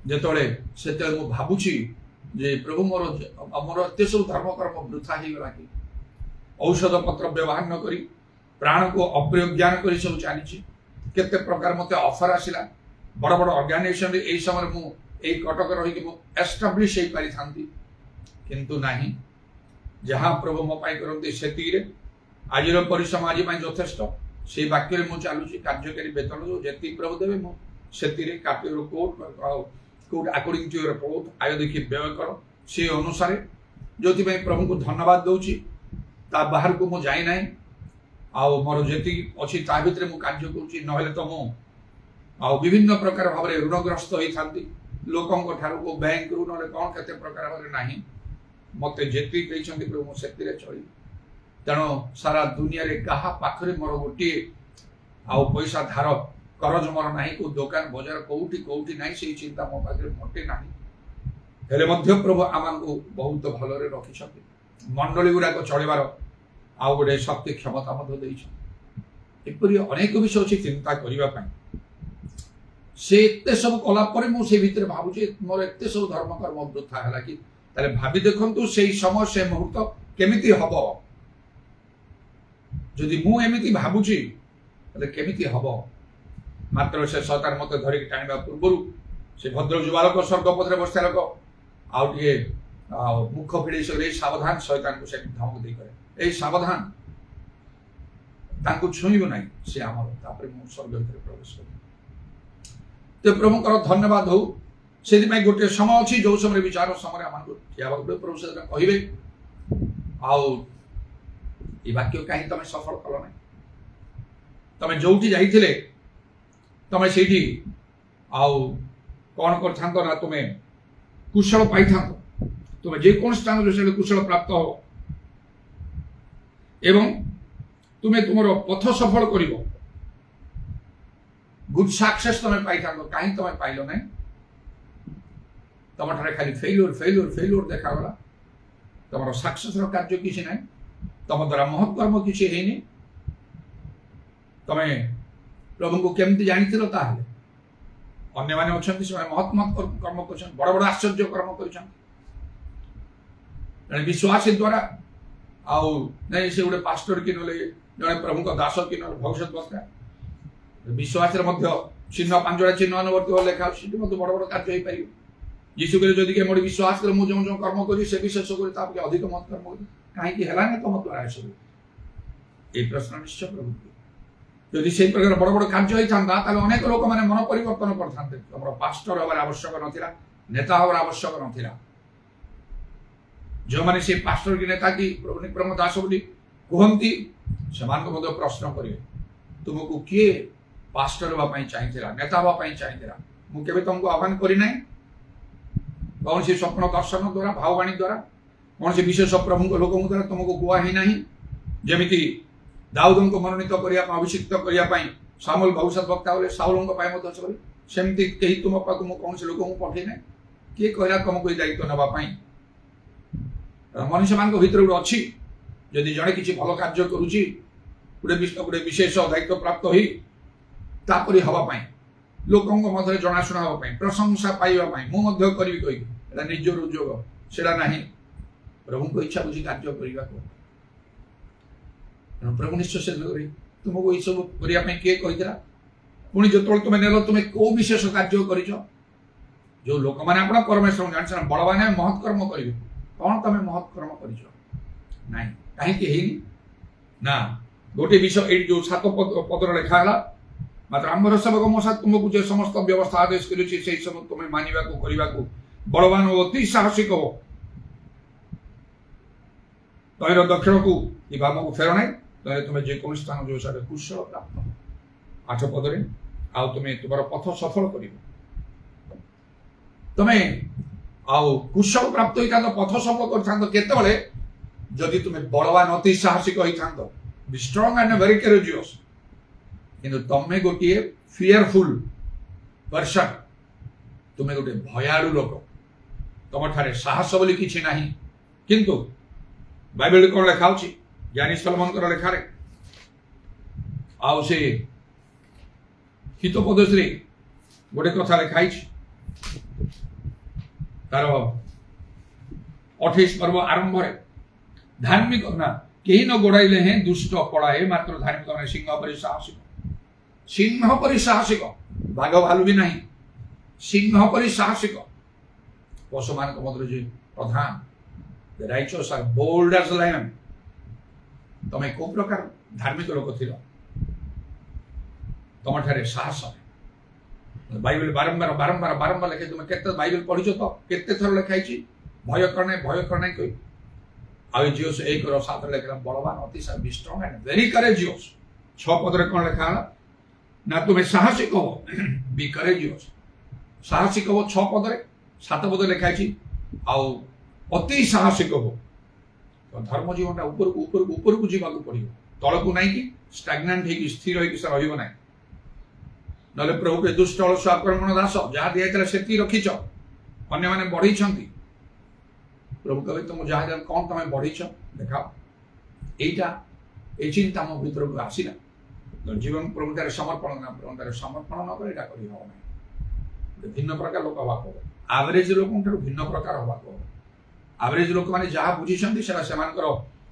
जो भावुची जे प्रभु मोर मोर एत सब धर्म कर्म वृथा हो गला कि औषध पत्र व्यवहार न करी प्राण को अप्रयोग ज्ञान कर सब चली केते प्रकार मत ऑफर आसिला बड़ बड़ ऑर्गेनाइजेशन रे एई समय मु एई कटक रही मु एस्टाब्लिश हे पारि थांती किंतु नाही जहां प्रभु मो पाई करंती सेती रे आजिर परिश्रम आज पाई यथेष्ट से वाक्य रे मु चालुची कार्यकारी वेतन जो जेती प्रभु देबे मु सेती रे कापी रो code according to your report आय देखि व्यय कर से अनुसार जोति पाई प्रभु को धन्यवाद दउची ता बाहर को मु जाई नाही आउ मोर जेती अछि ता भितरे मु कार्य करूची नहले तो मु आउ विभिन्न प्रकार भाव ऋणग्रस्त होई थांती लोकंक ठारू को बैंक रु नले कोन केते प्रकार भाव नाही मते जेती कहिसंती प्रभु सेती रे चली तेणु सारा दुनिया रे कहा पाखरे मोर गोटी आउ पैसा धार करज मोर नाही को दुकान बाजार कोउठी कोउठी नाही से चिंता मो पाखरे मोटे नाही हेले मध्य प्रभु आमान को बहुत भलो रे रखि छथि मंडली गुडा को चलेबार आउ गोटे शक्ति क्षमता एपरी अनेक विषय अच्छी चिंता करने से एत सब कलापर मुझे भितर भावुचे मोर एत सब धर्म कर्म वृथा है कि भावी देखु से समय से मुहूर्त केमिति हम जदि मुझे भावुची केमिति हम मात्र से शैतान मत धरिक टाणिबा पूर्व से भद्र जुबालक स्वर्गपथरे बसता लोक आउ टे मुख फिड़े से सावधान शैतान को से धमक दे करे ए सावधान तांको छुईब ना से आमर तापर मु स्वर्ग भीतर प्रवेश कर तो प्रभु कर धन्यवाद हो से गोटे समय अच्छी जो समय विचार समय आम ठिया प्रभु से कहे आउ ये वाक्य कहीं तुम सफल कल ना तुम जो जाइए तुम से आउ कौन कर तुम्हें कुशल पाई था तुम्हें जेको स्थान से कुशल प्राप्त हो एवं तुम्हें तुम पथ सफल कर गुड सक्सेस तुम्हें पाई था कहीं तुम्हें पाइल ना तुम ठारे खाली फेल्योर फेल्योर फेल्योर देखागला तुम सक्सेस कार्य किसी ना तुम द्वारा महत्कर्म किसी है तुम्हें प्रभु को केमती जानी अन्य माने अच्छा महत् महत् कर्म कर बड़ बड़ आश्चर्य कर्म कर विश्वास द्वारा आउ नहीं से गोटे पास्टर कि ना जड़े प्रभु का दास कि ना भविष्य वक्ता विश्वास चिन्ह पांचटा चिन्ह अनुवर्ती लेखा बड़ बड़ कार्य हो पार यीशु कहले जदि मोर विश्वास कर मुझे जो कर्म करी से विशेष कर अधिक मत कर्म कहीं है तुम द्वारा सब ये प्रश्न निश्चय प्रभु जदि से प्रकार बड़ बड़ कार्य होता अनेक लोक मैंने मन परिवर्तन करते तुम पास्टर हमारे आवश्यक नाला नेता हमार आवश्यक नाला जो मैंने से पास्टर की नेता की प्रभु दास बोली कहती से प्रश्न करेंगे तुमको किए पास्टर हाँपाई चाहिए नेता हाँपाई चाहिए मुझे तुमको आह्वान करना कौन से स्वप्न दर्शन द्वारा भाववाणी द्वारा कौन से विशेष प्रभु लोक द्वारा तुमको कुआ ही ना जमी दाऊद को मनोनीत करने अभिषिक्त करने सामुएल भविष्यत वक्ता बोले साउल सेमती कहीं तुम पाक कौन से लोक पठे ना किए कहला तुमको दायित्व नापी मनुष्य मान भर गोटे अच्छी जदि जड़े किसी भल कार्य करुच्ची गोटे विशेष दायित्व प्राप्त होपरी हाँपाई लोकों मध्य जनाशुना हाँपाई प्रशंसा पाइबापी मुझे करी कही निज रोजोग से प्रभु को इच्छा बुझी कार्य करने प्रभु निश्चय से तुमको ये सब करने किए कही पुणी जो तुम नेल तुम कौ विशेष कार्य कर जो लोक मैंने आप परमेश्वर जान बड़ मैंने महत्कर्म करेंगे कौन तुम महत्कर्म कर कहीं ना गोटे विषय ये जो 7 पदर लिखाला मात्र आम्बर सेवक मशा तुमको जो समस्त व्यवस्था आदेश कर सब तुम मानवा करने को बलवान अति साहसिक हो तुम दक्षिण को बाम को फेर ना तुम्हें जेको स्थान जो सारे कुशल प्राप्त 8 पदरे आउ तुम्हें तुम पथ सफल कर तुम्हें आउ कुशल प्राप्त होता पथ सफल करते जदि तुम्हें बलवान अति साहसिक होता B strong and very courageous किंतु तुम्हें गोटे फियरफुल पर्सन तुम्हें गोटे भयालु लोक तुम ठारे साहस बोली किसी ना किंतु बाइबल कौन लिखा ज्ञानी सलमन लेखार आउ से हितोपदेश गोटे कथा लिखाई तार 28 पर्व आरंभ धार्मिक ना कहीं न गोड़ाइले हैं दुष्ट पड़ाए मात्र धार्मिक मैंने सिंह परी साहसिक बाघ भालू भी नहीं सिंह परी साहसिक पशु मान मध्य प्रधान The righteous are bold as lion. तुम्हें को प्रकार धार्मिक लोक थी तुम ठारे साहस बाइबल बारंबार बारंबार बारंबार लिखे तुम केते बाइबल पढ़िଛ तो केते थर लिखाई भय करना कोई आउ जियोस 1:7 लिखला बलवान अति B strong and very courageous 6 पदरे कौन लिखा ना तुम्हें साहसिक हो बी करेजियस साहसिक हो 6 पदरे 7 पद लिखाई आउ अति साहसिक हो तो धर्म जीवन ऊपर ऊपर ऊपर को जीवा पड़ो तल को नहीं कि स्टाग्नांट हो स्थिर हो ना ना प्रभु के दुष्ट अलस आक्रमण दास जहाँ दिखाई से रखीच अन्य मैंने बढ़ई प्रभु कहे तुम जहाँ कौन तुम बढ़ई देखा यहीटा ये चिंता मो भर को आसला जीवन प्रभुतार समर्पण ना प्रभुतार समर्पण न कर भिन्न प्रकार लोक हवा आवरेज लोक भिन्न प्रकार हवा आवरेज लोक मैंने जहाँ बुझी से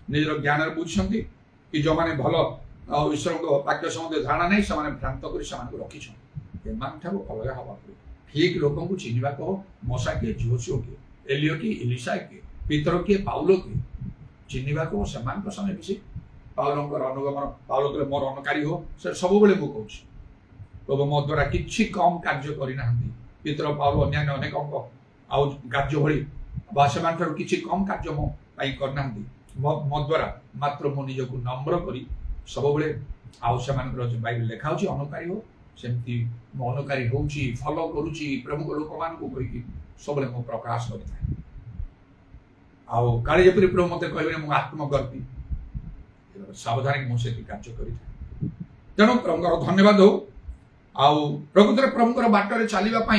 निजर ज्ञान बुझी कि जो मैंने भल ईश्वर वाक्य सम्बन्ध धारणा नहीं से भ्रांत कर रखी अलग हवा ठीक लोक को चिन्हवा कह मशा किए जोशिओ किए एलियो किए इलिशा किए पीतर किए पाउलो किए चिन्हवा कह से बेसी पाउलर अनुगमन पाउल कहे मोर अनुकारी हो से सब मुझे कहूँ प्रभु मो द्वारा किसी कम कार्य करना पीतर पाउल अन्य अनेक आउ कार्य भाई किसी कम कार्य मो करना मो द्वारा मात्र मो निज को नम्र कर सब आउ से बाइबल लिखा अनुकारी हो सेमती मो अनुकारी हो फलो करुच्ची प्रमुख लोक मान कहीकि सब मो प्रकाश कर आउ काले जपरी प्रभु मत कहे मुझे आत्मगर्ती सावधानी मुझे कार्य कर तेणु प्रभुर धन्यवाद हो आउ प्रकृत प्रभुर बाटर चलने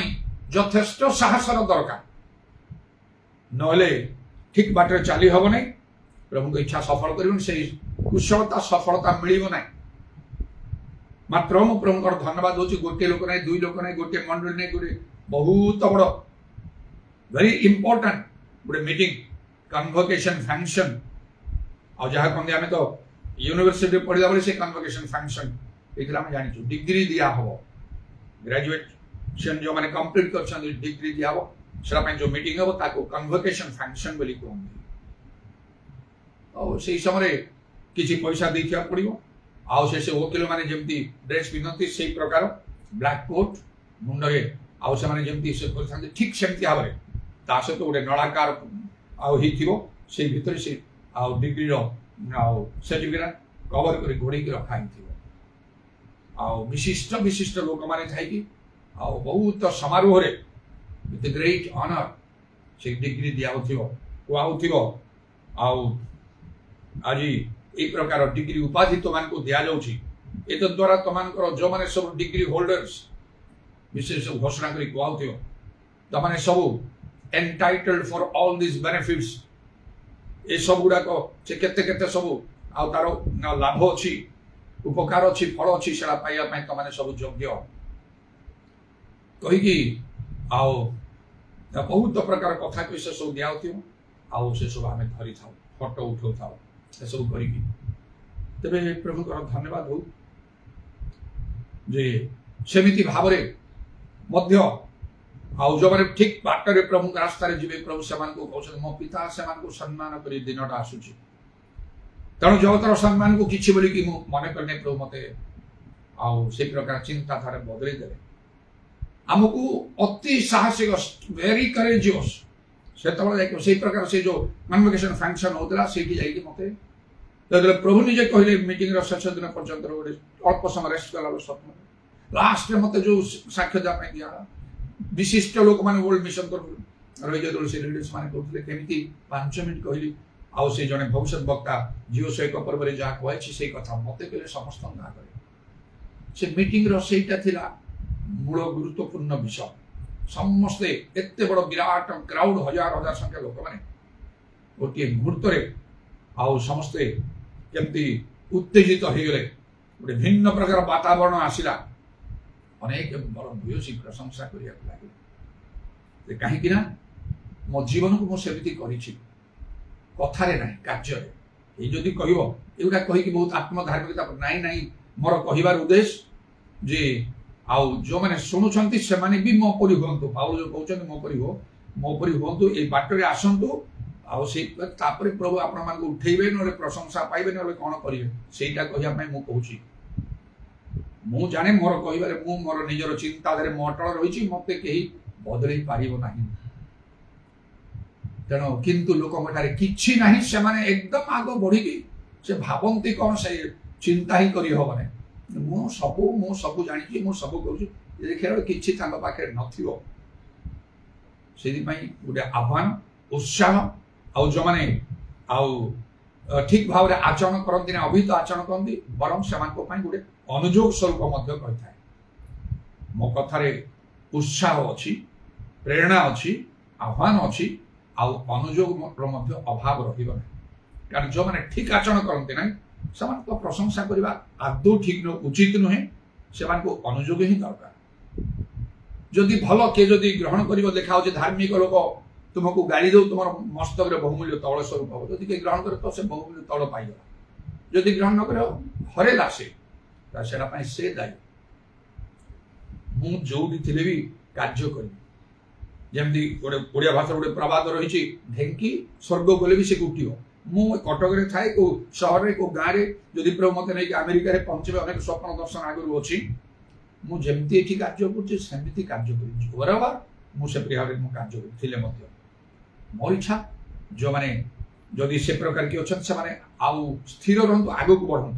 यथेष्ट साहसर दरकार नले ठीक बाटर चली हम ना प्रभु को इच्छा सफल कर कुशलता सफलता मिल ना मात्र मु प्रभुर धन्यवाद हो गोटे लोक ना 2 लोक ना गोटे मंडली नहीं गोटे बहुत बड़ वेरी इंपोर्टेंट गोटे मीटिंग कन्वोकेशन फंक्शन आ जहाँ कहते आम तो यूनिवर्सिटी पढ़ा बेले से कन्वोकेशन फंक्शन ये आम जानी डिग्री दिया हम ग्रेजुएशन जो मैंने कंप्लीट कर डिग्री दिया हम से जो मीटिंग हम ताको कन्वोकेशन फंक्शन बोली कहते और से समय किसी पैसा देथिया पड़ो आउ से वकिल मैंने जमी ड्रेस पिंधती से प्रकार ब्लैक कोट मुंडे आउ से जमी से ठीक सेमती भाव में सहित गोटे नलाकार से भितर से आउ डिग्री सर्टिफिकेट कवर कर घोड़े रखाई विशिष्ट विशिष्ट लोक मैंने थी बहुत समारोह विथ ग्रेट ऑनर से डिग्री दिखाऊ आज एक प्रकार डिग्री उपाधि तुम को दि जाऊँगी एत द्वारा तुम जो मैंने सब डिग्री होल्डर्स विशेष घोषणा कर कहु तमाने सब entitled for all this benefits ए सब गुड़ाक से केते सब तार लाभ अच्छी उपकार अच्छी फल अच्छी से पाइबा तुमने सब योग्य कहीकि बहुत प्रकार कथा कही से सब दिया से सब आम धरी था फटो उठाऊ था सब कर प्रभु धन्यवाद हो जे सेमिति भाव जो मैंने ठीक बाटर प्रभु रास्ता जी प्रभु से मो पिता से सम्मान कर दिनटा आसूची तेणु जगतर सम्मान को किसी बोलिकी मन करने प्रभु मत से प्रकार चिंताधारा बदल दे आमको अति साहसिक वेरी करेजियस से प्रकार से जो कन्वोकेशन फंक्शन होता से मत प्रभु निजे कहले मीटिंग शेष दिन पर्यंत अल्प समय रेस्ट कला स्वप्न लास्ट मत जो साक्ष्य देवाई दिया विशिष्ट लोक मैंने वर्ल्ड मिशन लीडर्स मैंने कहते केमी 5 मिनट कहली आउ से जड़े भविष्य वक्ता जीव सैक पर्व में जहाँ कही से कथा मत कहले समस्त ना करे से मीटिंग रईटा थिला मूल गुरुत्वपूर्ण विषय समस्ते एत बड़ विराट क्राउड हजार हजार संख्या लोक मैंने गोटे मुहूर्त समस्ते केमती उत्तेजित हो गले गोटे भिन्न प्रकार वातावरण आसला अनेक बड़ भूयसी प्रशंसा करने लगे कहीं मो जीवन को मुझे कथारे ना कार्य जदि कह एगुड़ा कहीकि बहुत आत्मधार्मिकता नाई नाई मोर कहबार उद्देश्य जे आउ जो मैंने शुणुंट से भी मो परी हूँ पाउल जो कहते मो परी हूँ ये बाटर आसतु आपर प्रभु आपण मान उठेबे ना प्रशंसा पाइबे ना कौन करेंगे सेटा कहवाई मुझे मु जाने मोर कहबार मोर निजर चिंताधारा मो अटल रही मत कहीं बदल पार ना तेणु किंतु लोक किसी ना से माने एकदम आग बढ़ी से भावती कौन से चिंता ही करी हबने मु सब जानी मु सब करूँ देखिए किसी पाखे नई गोटे आह्वान उत्साह आउ जो मैंने ठीक भाव आचरण करती ना अभिहित आचरण करती बरम से गोटे अनुयोग स्वरूप कही था मो कथार उत्साह अच्छी प्रेरणा अच्छी आह्वान अच्छी अनुयोग अभाव रहा कारण जो मैंने ठीक आचरण करते ना से प्रशंसा करने आदौ ठीक उचित नुहे से अनुयोग ही दरकार जदि भल किए जदि ग्रहण कर देखा धार्मिक लोक तुमको गाड़ी दो तुम मस्तक बहुमूल्य तौल स्वरूप हम जदि किए ग्रहण करे तो से बहुमूल्य तौल पाइगला जदि ग्रहण न कर हरेला से दायी मुझे थी भी कार्य करी जमी गोटे ओडिया भाषा गोटे प्रवाद रही ढेंकी स्वर्ग गले भी से उठो मु कटक थाए को सहर को गाँव में जदि प्रभु मत नहीं अमेरिका पहुंचे अनेक स्वप्न दर्शन आगुरी अच्छी मुझे कार्य करमती कार्य बराबर मुझे भाव में कार्य करें मोर इच्छा जो मैंने जदि से प्रकार किए अच्छा से आउ स्थिर रहतु आग को बढ़ु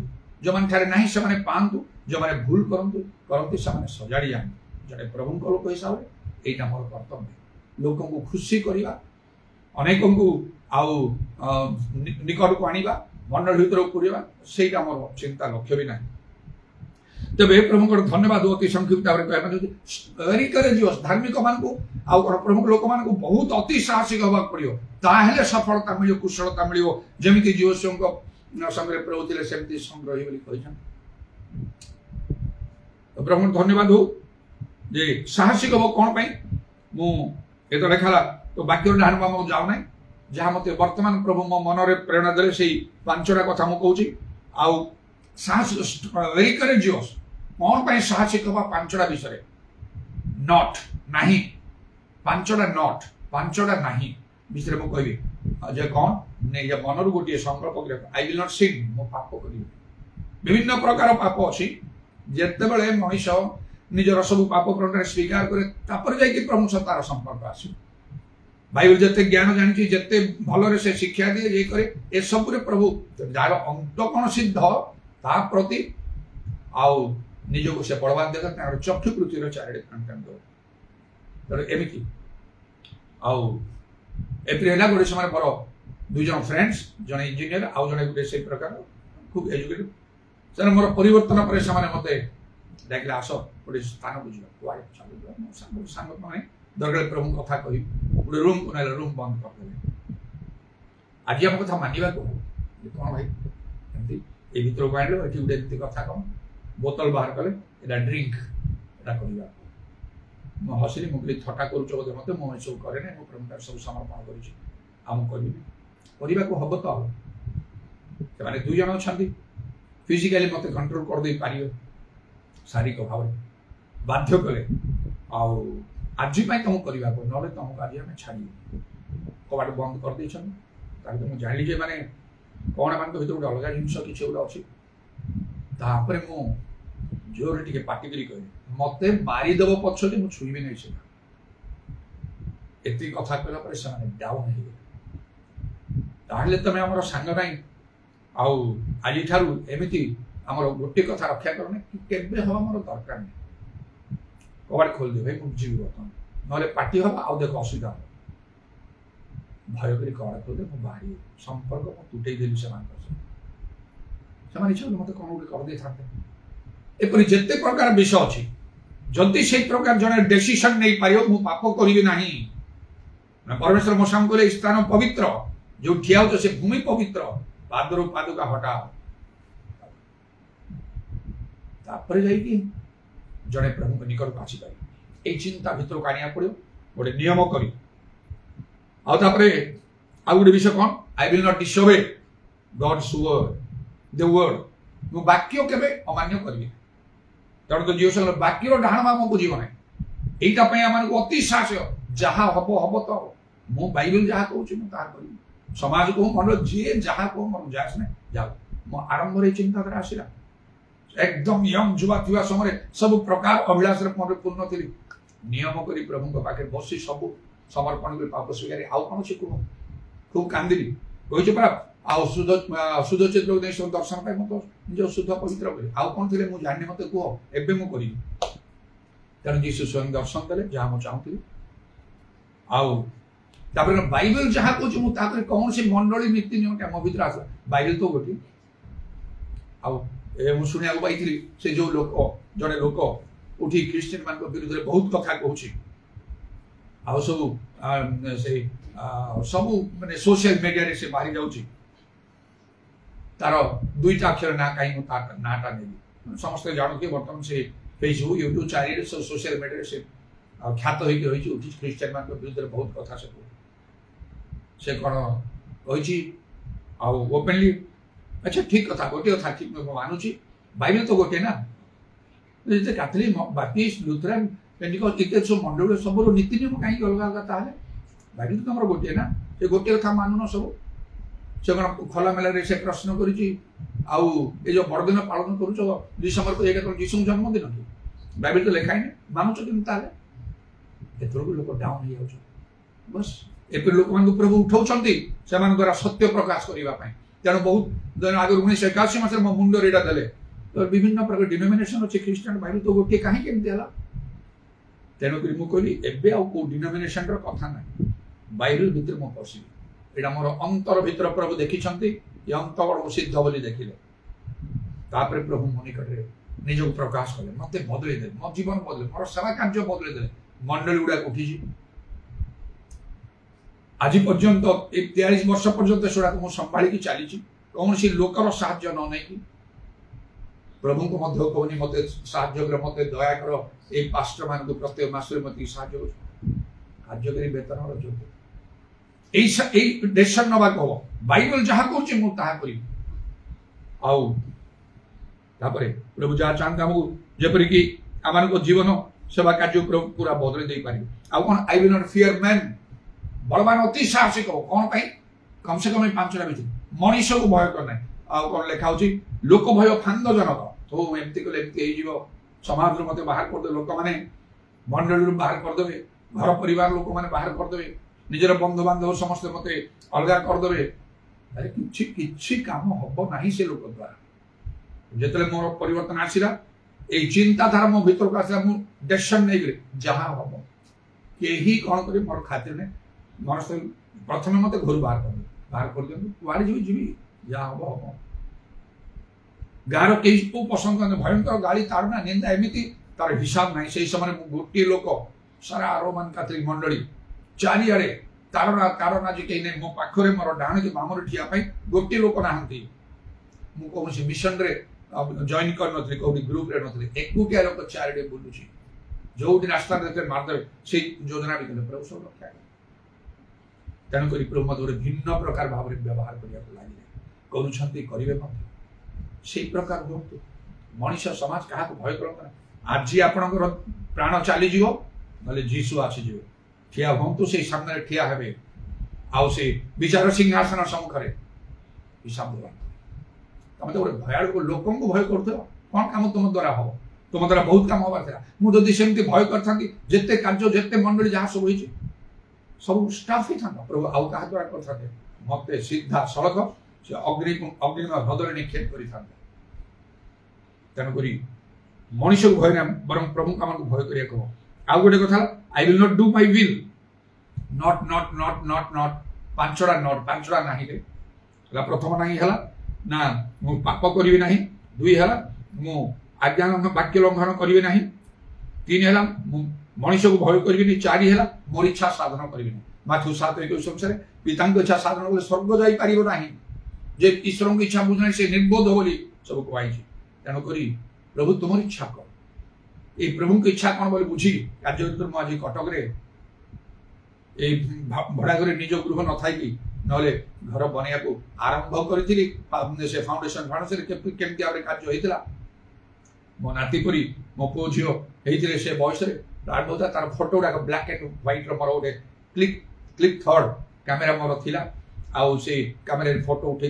जो मैंने ठारे नहीं से पातु जो मैंने भूल करती से सजाड़ी जाए जड़े प्रभु लोक हिसाब से यहाँ मोर कर्तव्य लोक को खुशी करवा अनेक को निकट को आने मंडल भर पूरा से मोर चिंता लक्ष्य भी ना तेज प्रभु धन्यवाद अति संक्षिप्त भाव वेरी करेजियस धार्मिक मान प्रमुख लोक मान बहुत अति साहसिक होगा पड़ो ताहले सफलता मिल कुशलता मिल जमी जीवस्व संगे प्रभु थे सेमती संग्रह प्रभु धन्यवाद हो जे साहसिक हम कौन मुझे लिखा तो वाक्य डाण जाऊ ना जहाँ मत वर्तमान प्रभु मो मन में प्रेरणा दे से 5टा कथा मुझे वेरी करेजियस कौन साहसिक हवा 5टा विषय नॉट नहीं 5टा नॉट 5टा नहीं विषय मुझे कहबी जे कौन निज मन गोटे संकल्प आई विल नॉट सिन मो पाप करी विभिन्न प्रकार पाप अच्छी जिते बड़े मनीष निजर सब पाप प्रकार स्वीकार करे प्रभु सह तार संपर्क आस बाइबल जिते ज्ञान जानी जिते भल से शिक्षा दिए ये करे ए सब प्रभु जार अंत कौन सिद्ध ता प्रति आउ निजको से बलवान देखा चक्षु पृथ्वी चारिड़े कंटेन दो एमती आउ एप्रिल गोटे समय मोर दुई जन फ्रेंड्स जन इंजीनियर आउ जन गोटे से प्रकार खूब एजुकेटेड से मोर परिवर्तन पर से मत डाकिले आस गोटे स्थान को जाए सांग मैंने दरकार प्रभु कथा कह गोटे रूम को ना रूम बंद करदे आज आम कथा मानवा कौन भाई एमती ये भर को आनल ये गोटे कथा कौन बोतल बाहर कले एटा ड्रिंक एटा करवा मु हसिली मुझे थटा करुच बोधे मत मुझे सब करे ना प्रभु सब समर्पण करने को हम तो से दुई जन अच्छा फिजिकाली मत कंट्रोल करदे पार शारीरिक भाव बाध्य कले आज तुमको करने को ना तुमको आज आम छाड़ी कबाट बंद कर मुझे जानी जे मैंने कौन मान भर गोटे अलग जिन किसी गोटे अच्छी तापर मु जोर टे पार्टी कह मत मारिदेव पछे मुझे छुईबी नहीं से एति कथा कहला से डाउन हो तुम आम सांग ना आज ठारू एमती आम गोटे कथा रक्षा करना कि केबे हम मोर दरकार नहीं कबाड़ खोल दे भाई मुझे जीवी बर्तमान ना पार्टी हम आउ देख असुविधा भय कर कबाड़ खोल दे मुझे बाहरी संपर्क मुझे तुटे देली से इच्छा मत कौन गोटे करदे था एपरी जिते प्रकार विषय अच्छी जदि से प्रकार जड़े डिसीजन नहीं पार मु पाप करी ना परमेश्वर मो सामने कहले स्थान पवित्र जो ठिया हो से भूमि पवित्र पादर पादुका हटा जड़े प्रभु निकट को आसीपार ये चिंता भर को आने पड़ो गोटे नियम कर गोटे विषय कौन I will not disobey God's word the word मु वाक्य केबे अमान्य करिवे तेणु तो जीव संग वाक्यर डाण आम बुझीब ना यहीटा आम अति साहस जहाँ हम हम तो मु बाइबल जहाँ कहूँ मुझे समाज को मन जी जहाँ कह मन जाए ना जाओ मो आरंभ चिंताधारा आसला एकदम यंग युवा थी समय सब प्रकार अभिलाष मन पूर्ण थी नियम कर प्रभु पाखे बसी सब समर्पण कर पाप स्वीकार आउ कौन से कह खूब कांदिली कही परा शुद्ध चित्र दर्शन पाई मत निज शुद्ध पवित्र कर आउ कौन थे मुझे जानी मत कह एवं मुझे तेणु जीशु स्वयं दर्शन देले जहाँ मुझे चाहूली आपर बाइबल जहाँ कहूँ मुझे कौन से मंडली नीति नियम मो भर आस बाइबल तो गोटे मुझे शुणा पाई से जो लोक जड़े लोक उठी क्रिश्चियन मान विरुद्ध में बहुत कथा कहूँ सब माने सोशल मीडिया से बाहरी जाऊँ तार दुईटा अक्षर ना कहीं नाटा नहीं समस्त जानते बर्तमान से फेसबुक यूट्यूब चारिड़े सब सोशल मीडिया से ख्यात होती उठी क्रिश्चियन मान विरुद्ध में बहुत कथा से कौन कही ओपेनली अच्छा ठीक कथा गोटे कथा ठीक मानुची बाइबल तो गोटे ना कैथोलिक बाप्टिस्ट लुथरान पेंटिकॉस्ट सब मंडल सब नीति नियम कहीं अलग अलग ताहले बाइबल तो तुम गोटे ना से गोटे कथा मानुन सब से कौन खोला मेल से प्रश्न कर जो बड़दिन पालन कर डिसेम्बर को एक जीशु जन्मदिन कि बाइबल तो लिखाई ना मानुच कि लोक डाउन हो बस एपरी लोक मान प्रभु उठाऊँ से सत्य प्रकाश करने तेणु बहुत आगे 1981 मसीह मो मुंडर यहाँ देले तो विभिन्न प्रकार डिनोमिनेशन अच्छे क्रिश्चियन बाइबल तो गोटे कहीं केमती है तेणुक मुझे एवं आउ कौ डिनोमिनेशन कथा ना बाइबल भितर मु पशि यहाँ मोर अंतर भर प्रभु देखी ये अंत बड़ सिद्ध बोली देखिले तापर प्रभु मो निकट निज प्रकाश कले मत बदलदे मो जीवन बदले मोर सेवा कार्य बदलदे मंडली गुड़ाक उठी आज पर्यंत 43 वर्ष पर्यंत सेटा मुझे संभाली चली कौन सी लोकर साहाय्य न नहीं प्रभु को मध्य कहनी मत साहाय्य मत दया कर ये पास्टर मान प्रत्येक मास मत साहाय्य कार्यकारी वेतन डिसीजन नवा कह बाइबल जहाँ कहूँ मुझे प्रभु जहाँ चाहते आमको जपरिक आम जीवन सेवा कार्य पूरा बदल दे पारे आउ कौन I will not fear man बलवान अति साहसिक कौन पाई कम से कम 5टा भितर मनीष को भय करना आउ कौन लिखा लोक भय फांदजनक तो एमती कले एमती हो समाज मत बाहर करदे लोक मैंने मंडल बाहर करदे घर परिवार लोक मैंने बाहर करदे निजर बंधु बांधव समस्त मत अलग करदे अरे किछि काम हम ना से लोक द्वारा जिते मोर परिवर्तन आसला ये चिंताधारा मो भीतर को आसला मु डिसीजन नहीं गले जहाँ हम कहीं कौन कर मोर खातिर ने मन प्रथम मत घर बाहर कर दिखाँ जी जहाँ हम हम गाँव कई पसंद करते भयंकर गाड़ी तार ना निंदा एमती तार हिसाब ना से समय गोटे लोक सारा रोमान कैथोलिक मंडली चारिड़े तार ना जी कहीं नहीं मो पाखे मोर डाण के बाम ठियापाई गोटे लोक ना मुझे मिशन रे जॉइन कर नी कौटी ग्रुप रे नी एकुटिया लोक चारिड़े बुलूची जो रास्ता मारदे से योजना भी कले प्रभु सब रक्षा तेणुक प्रभु मत गोटे भिन्न प्रकार भाव व्यवहार करने लगे करेंगे से प्रकार हूँ मनीष समाज क्या भय कर आज आपणकर प्राण चलीज ना जीशु आसीज ठिया हूँ से सामने ठिया हे आउ से विचार सिंहासन सम्मुखें हिसाब देवा तुम तो गोटे भयाड़ू लोक भय कर कौन काम तुम द्वारा हम तुम द्वारा बहुत काम हबार था मुझे सेमती भय करते कार्य जिते मंडली जहाँ सब होती सब स्टाफ ही था प्रभु आउ क्या द्वारा करते मत सीधा सड़क से अग्निम ह्रदय निक्षेप कर तेणुक मनीष को भय ना बर प्रभु आम भय कर आउ गोटे कथा I will not do my will not not not not not पांचटा ना प्रथम ना ना मु पाप करी ना दुई है मु आज्ञा वाक्य लंघन करी ना तीन है मनीष को भय करी चारि है मोर इच्छा साधन करी ना माथु 7:21 अनुसार पिता इच्छा साधन कले स्वर्ग जाई पारिबो नाही जे ईश्वर की इच्छा बुझना से निर्बोध बोली सब कही तेणुक प्रभु तुम इच्छा कर ये प्रभु की इच्छा कौन बोली बुझी कार्य आज कटक भड़ा घर निज गृह न थी ना घर बनया को आरंभ करी से फाउंडेशन केमती भाव कार्य होता मो नाती परी मो पु झी होते से बयस प्रारंभ होता तार फोटो गुड़ाक ब्लैक एंड व्हाइट मोर गोटे क्लिक थर्ड कैमेरा मोर थिला आउ से कैमेरा फोटो उठे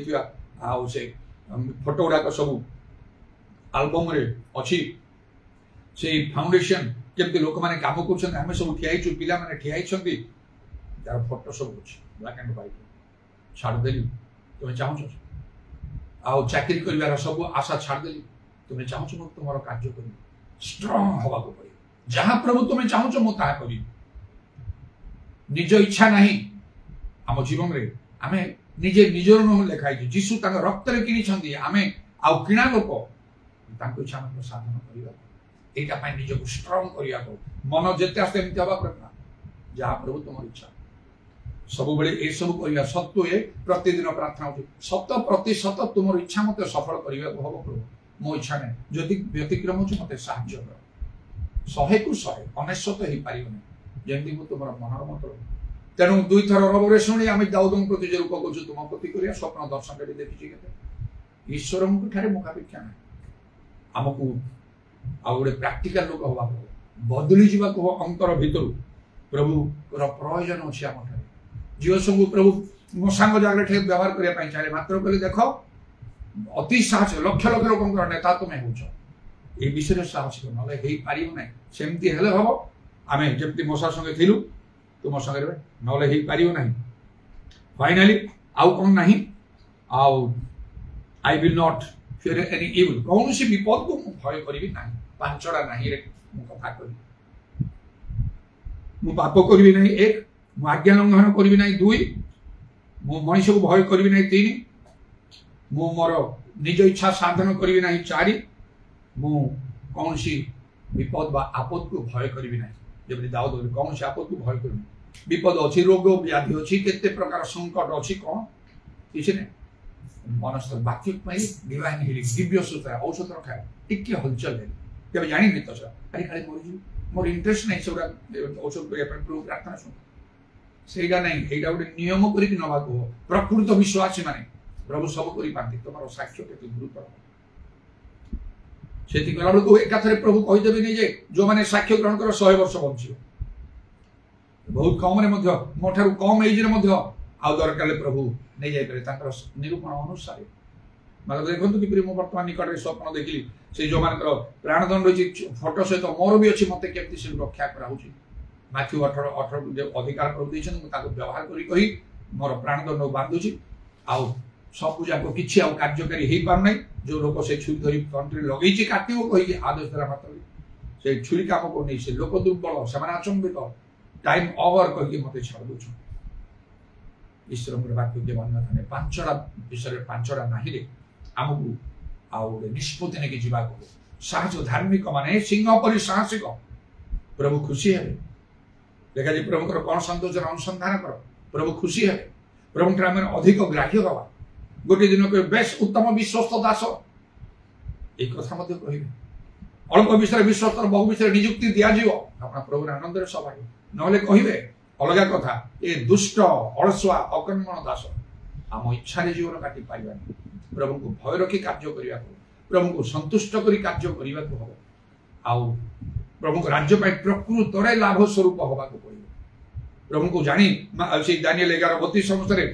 आउ से फोटो गुड़ाक सब आल्बम रे अच्छी से फाउंडेशन केमती लोक मैंने काम कर आम सब ठियाई पिला मैंने ठियाई तार फोटो सब अच्छी ब्लैक एंड व्हाइट छाड़देली तुम्हें चाहूच आउ चाकरी कर सब आशा छाड़देली तुम्हें चाहूच मो तुम कार्य कर स्ट्रंग हवा को पड़े जहाँ प्रभु तुम्हें चाहूच मो ता करी निज इच्छा नहीं आम जीवन रे आमे निजे निजर नुह लेखाई जीशु तांग रक्त रे किनी आमे आउ किणा लोक तांको इच्छा मत साधन करिया एटा पाई निज को स्ट्रंग करिया को मन जेते आस्ते एमती हवा करना जहाँ प्रभु तुम इच्छा सब बेले ए सब करिया सत्य ए प्रतिदिन प्रार्थना होती 100% तुम इच्छा मत सफल करिया को हबो प्रभु मो इच्छा नहीं जदि व्यतिक्रम हो मते साहाय्य कर 100 को 100 अनेशत ही पारिबने जेंति मो तुमर मनर मत तेणु दुई थर रबरे शुणी आम दाऊद प्रति जो रूप कर तुम प्रति करिया स्वप्न दर्शन रे देखि केते ईश्वर ठारे मुखापेक्षा ना आमको आ गोटे प्राक्टिकल लोक हवा बदली जावा को अंतर भीतर प्रभु प्रयोजन अच्छी आम ठारे जीव सब प्रभु मो सांग जगह व्यवहार करने चाहे मात्र कहले देख अति साहस लक्ष लक्ष लोक नेता तुम्हें हो ये विषय साहसिक ना पार ना सेमती हेले हम आम जमी मशा संगे थिलु तुम संगे ना पार ना फाइनाली आउ कौन ना आउ आई will not fear any evil कौन सी विपद को भय करी ना पांचटा ना कथा करी मु पाप करी ना एक मु आज्ञा लंघन करी ना दुई मु मनीष को भय करी ना तीन मु मोर निज इच्छा साधन करी ना चारि मु कौन सी विपद बा आपद को भय करी ना जब दाऊद कौन सी आपद को भय करी विपद अच्छी रोग व्याधि अच्छी केते प्रकार संकट अच्छी कौन किसी ने मनस्थ बाक्य डिवाइन हिलिंग दिव्य सूत्र औषध रखा टिके हलचल केवे जानी तो सर अरे काले मरी मोर इंटरेस्ट नहीं सब औषध प्रभु प्रार्थना शुण सेटा नहीं एटा गोटे नियम करिक नवा को प्रकृत विश्वासी माने प्रभु सब करी पाती तुम साक्ष्य के गुरुतर से गला बेलू एकाथरे प्रभु कहीदेवी नहीं जे जो मैंने साक्ष्य ग्रहण कर 100 वर्ष बंचो बहुत कम मोठार कम एज आउ दरकार प्रभु नहीं जापर निरूपण अनुसार मतलब देखो कि मुझे बर्तमान निकट स्वप्न देखिली से जो मान प्राणदंड रही फोटो सहित मोर भी अच्छी मत केमती से रक्षा कराऊँ ମାଥ୍ୟୁ 18 ଅଧିକାର ପ୍ରଭୁ ଦେଇଛନ୍ତି ମୁଁ ତାକୁ ବ୍ୟବହାର କରି ମୋର ପ୍ରାଣଦଣ୍ଡ ବାନ୍ଧୁଛି ଆଉ ସବୁ ଯାକ କିଛି ଆଉ କାର୍ଯ୍ୟକାରୀ ହେଇପାରୁନାହିଁ ଯୋଉ ଲୋକ ସେ ଛୁରୀ ଧରି ତଣ୍ଟିରେ ଲଗେଇଛି କାଟିବ କହିକି ଆଦେଶ ଦେଲା ମାତ୍ରକେ ସେ ଛୁରୀ କାମ କରୁନି ସେ ଲୋକ ଦୁର୍ବଳ ସେମାନେ ଆଚମ୍ବିତ ଟାଇମ ଓଭର କହିକି ମତେ ଛାଡ଼ି ଦେଉଛନ୍ତି ଈଶ୍ୱରଙ୍କର ବାକ୍ୟ ମାନ୍ୟତା ପାଞ୍ଚଟା ବିଷୟରେ ପାଞ୍ଚଟା ନାହିଁରେ ଆମକୁ ଆଉ ଗୋଟେ ନିଷ୍ପତ୍ତି ନେଇକି ଯିବାକୁ ସାହସ ଧାର୍ମିକ ମାନେ ସିଂହ ପରି ସାହସିକ ପ୍ରଭୁ ଖୁସି ହେବେ ଦେଖାଯାଏ ପ୍ରଭୁଙ୍କର କଣ ସନ୍ତୋଷର ଅନୁସନ୍ଧାନ କର ପ୍ରଭୁ ଖୁସି ହେବେ ପ୍ରଭୁଙ୍କର ଆମେ ଅଧିକ ଗ୍ରାହ୍ୟ ହେବା ଗୋଟିଏ ଦିନ କହିବେ ବେଶ ଉତ୍ତମ ବିଶ୍ୱସ୍ତ ଦାସ এই কথা ମଧ୍ୟ କହିବେ ଅଳ୍ପ ବିଷୟରେ ବିଶ୍ୱସ୍ତର ବହୁ ବିଷୟରେ ନିଯୁକ୍ତି ଦିଆଯିବ ଆପଣ ପ୍ରଭୁର ଆନନ୍ଦରେ ସଭାରେ ନହେଲେ କହିବେ ଅଲଗା କଥା ଏ ଦୁଷ୍ଟ ଅଳସୁଆ ଅକର୍ମଣ ଦାସ ଆମ ଇଚ୍ଛାରେ ଜୀବନ କାଟି ପାରିବାନି ପ୍ରଭୁଙ୍କୁ ଭୟ ରଖି କାର୍ଯ୍ୟ କରିବାକୁ ପ୍ରଭୁଙ୍କୁ ସନ୍ତୁଷ୍ଟ କରି କାର୍ଯ୍ୟ କରିବାକୁ ହବ ଆଉ ପ୍ରଭୁଙ୍କ ରାଜ୍ୟ ପାଇଁ ପ୍ରକୃତରେ ଲାଭ ସ୍ୱରୂପ ହେବାକୁ ପଡ଼ିବ ପ୍ରଭୁଙ୍କୁ ଜାଣି ସେଇ ଦାନିଏଲ 11:32 ଅନୁସାରେ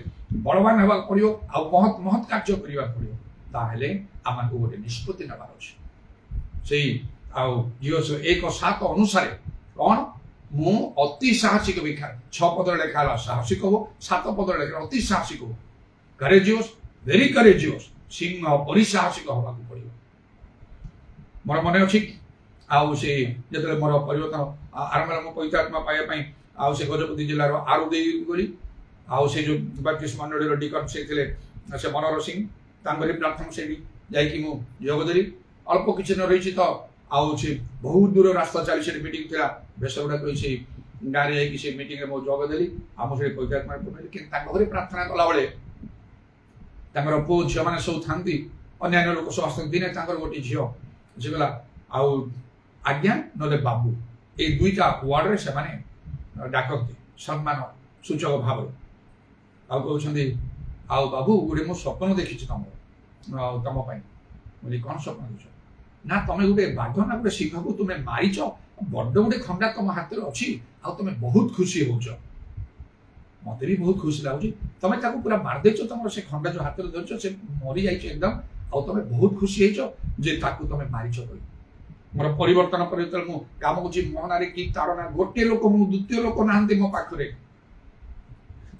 ବଳବାନ ହେବାକୁ ପଡ଼ିବ ଆଉ ମହତ୍ କାର୍ଯ୍ୟ କରିବାକୁ ପଡ଼ିବ ତାହେଲେ ଆମକୁ ଗୋଟେ ନିଷ୍ପତ୍ତି ନେବାର ଅଛି ସେଇ ଆଉ ଜିଓସ 1:7 ଅନୁସାରେ କଣ ମୁଁ ଅତି ସାହସିକ ବିଖା 6 ପଦରେ ଲେଖା ହେଲା ସାହସିକ ହବ 7 ପଦରେ ଲେଖା ଅତି ସାହସିକ ହବ କରେଜିୟସ୍ ଭେରି କରେଜିୟସ୍ ସିଂହ ପରି ସାହସିକ ହେବାକୁ ପଡ଼ିବ ମୋର ମନେ ଅଛି ଆଉ ସେ ଯେତେବେଳେ ମୋର ପରିବର୍ତ୍ତନ ଆରମ୍ଭ ହେଲା ମୋ ପବିତ୍ର ଆତ୍ମା ପାଇବା ପାଇଁ ଆଉ ସେ ଗଜପତି ଜିଲ୍ଲାର ଆରୁ ଦେଇ ଗଲି ଆଉ ସେ ଯୋଉ ବାପ୍ଟିଷ୍ଟ ମଣ୍ଡଳୀର ଡିକନ୍ ସେ ଥିଲେ ସେ ମନୋହର ସିଂ ତାଙ୍କରି ପ୍ରାର୍ଥନା ସେଇଠି ଯାଇକି ମୁଁ ଯୋଗ ଦେଲି ଅଳ୍ପ କିଛି ନ ରହିଛି ତ ଆଉ ସେ ବହୁତ ଦୂର ରାସ୍ତା ଚାଲି ସେଠି ମିଟିଂ ଥିଲା ବେଶଗୁଡ଼ା କହି ସେ ଗାଁରେ ଯାଇକି ସେ ମିଟିଂରେ ମୁଁ ଯୋଗ ଦେଲି ଆଉ ମୁଁ ସେଠି ପବିତ୍ର ଆତ୍ମା ପଢ଼ିଲି କିନ୍ତୁ ତାଙ୍କ ଘରେ ପ୍ରାର୍ଥନା କଲାବେଳେ ତାଙ୍କର ପୁଅ ଝିଅମାନେ ସବୁ ଥାନ୍ତି ଅନ୍ୟାନ୍ୟ ଲୋକ ସବୁ ଆସନ୍ତି ଦିନେ ତାଙ୍କର ଗୋଟିଏ ଝିଅ ସେ ଗଲା ଆଉ ଆଜ୍ଞା ନହେଲେ ବାବୁ ଏଇ ଦୁଇଟା ୱାର୍ଡରେ ସେମାନେ ଡାକନ୍ତି ସମ୍ମାନ ସୂଚକ ଭାବରେ ଆଉ କହୁଛନ୍ତି ଆଉ ବାବୁ ଗୋଟେ ମୁଁ ସ୍ୱପ୍ନ ଦେଖିଛି ଆଉ ତମ ପାଇଁ ବୋଲି କଣ ସ୍ୱପ୍ନ ଦେଖିଛ ନା ତମେ ଗୋଟେ ବାଘ ନା ଗୋଟେ ସିଂହକୁ ତୁମେ ମାରିଛ ବଡ ଗୋଟେ ଖଣ୍ଡା ତମ ହାତରେ ଅଛି ଆଉ ତମେ ବହୁତ ଖୁସି ହଉଛ ମତେ ବି ବହୁତ ଖୁସି ଲାଗୁଛି ତମେ ତାକୁ ପୁରା ମାରିଦେଇଛ ତମର ସେ ଖଣ୍ଡା ଯୋଉ ହାତରେ ଧରିଛ ସେ ମରିଯାଇଛି ଏକଦମ ଆଉ ତମେ ବହୁତ ଖୁସି ହେଇଛ ଯେ ତାକୁ ତମେ ମାରିଛ ବୋଲି ମୋର ପରିବର୍ତ୍ତନ ପରେ ଯେତେବେଳେ ମୁଁ କାମ କରୁଛି ମୋ ନାଁରେ କି ତାର ନା ଗୋଟିଏ ଲୋକ ମୁଁ ଦ୍ୱିତୀୟ ଲୋକ ନାହାନ୍ତି ମୋ ପାଖରେ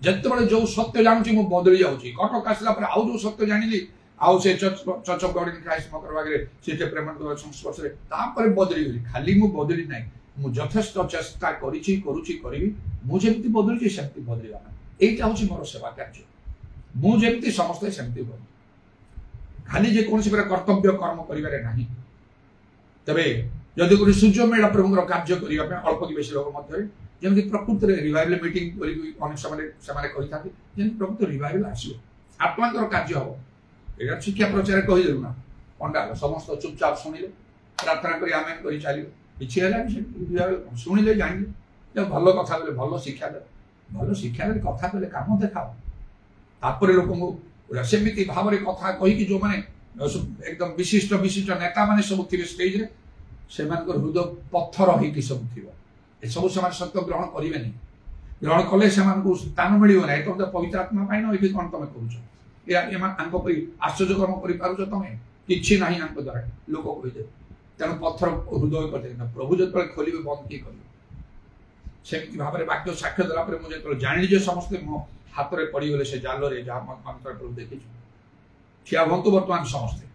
ଯେତେବେଳେ ଯୋଉ ସତ୍ୟ ଜାଣୁଛି ମୁଁ ବଦଳି ଯାଉଛି କଟକ ଆସିଲା ପରେ ଆଉ ଯୋଉ ସତ୍ୟ ଜାଣିଲି ଆଉ ସେ church of God in Christ Makar ବାଗରେ ସେଠି ପ୍ରେମାନନ୍ଦ ସଂସ୍ପର୍ଶରେ ତାପରେ ବଦଳି ଗଲି ଖାଲି ମୁଁ ବଦଳି ନାହିଁ ମୁଁ ଯଥେଷ୍ଟ ଚେଷ୍ଟା କରିଛି କରୁଛି କରିବି ମୁଁ ଯେମିତି ବଦଳିଛି ସେମିତି ବଦଳିବା ନାହିଁ এইটা হচ্ছে ମୋର ସେବା କାର୍ଯ୍ୟ ମୁଁ ଯେମିତି ସମସ୍ତେ ସେମିତି କରୁ ଖାଲି ଯେକୌଣସି ପ୍ରକାର କର୍ତ୍ତବ୍ୟ କର୍ମ କରିବାରେ ନାହିଁ ତେବେ ଯଦି ଗୋଟେ ସୂର୍ଯ୍ୟମେଳା ପ୍ରଭୁଙ୍କର କାର୍ଯ୍ୟ କରିବା ପାଇଁ ଅଳ୍ପ କି ବେଶୀ ଲୋକ ମଧ୍ୟରେ ଯେମିତି ପ୍ରକୃତରେ ରିଭାଇଭାଲ ମିଟିଂ କରିକି ଅନେକ ସମୟରେ ସେମାନେ କହିଥାନ୍ତି ଯେମିତି ପ୍ରକୃତ ରିଭାଇଭାଲ ଆସିବ ଆତ୍ମାଙ୍କର କାର୍ଯ୍ୟ ହବ ଏଇଟା ଶିକ୍ଷା ପ୍ରଚାର କହିଦେଲୁ ନା ପଣ୍ଡା ସମସ୍ତ ଚୁପଚାପ ଶୁଣିଲେ ପ୍ରାର୍ଥନା କରି ଆମେ କରି ଚାଲିବୁ କିଛି ହେଲାନି ଶୁଣିଲେ ଜାଣିଲେ ଭଲ କଥା କହିଲେ ଭଲ ଶିକ୍ଷା ଦେଲେ ଭଲ ଶିକ୍ଷା ଦେଲେ କଥା କହିଲେ କାମ ଦେଖାଅ ତାପରେ ଲୋକଙ୍କୁ ସେମିତି ଭାବରେ କଥା କହିକି ଯୋଉମାନେ एकदम विशिष्ट विशिष्ट नेता माने सब थिबे स्टेज रे सेमानकर हृदय पत्थर होइकी सब थिबो ए सब समान सत्य ग्रहण करिवे नहीं ग्रहण कले सेमान को स्थान मिलियो नै तो पवित्र आत्मा पाइन एबी कोन तमे करूछ या एमा अंक परि आश्चर्य कर्म करि पारुछ तमे किछि नाही अंक द्वारा लोक कहि दे तन पत्थर हृदय करते ना प्रभु जतले खोलिबे बंद की करियो सेमति भाबरे वाक्य साक्ष्य दला पर मुझे तो जानि जे समस्त मो हाथ रे पड़ी गले से जाल रे जा मंत्र प्रभु देखि ठिया भंतु वर्तमान समस्ते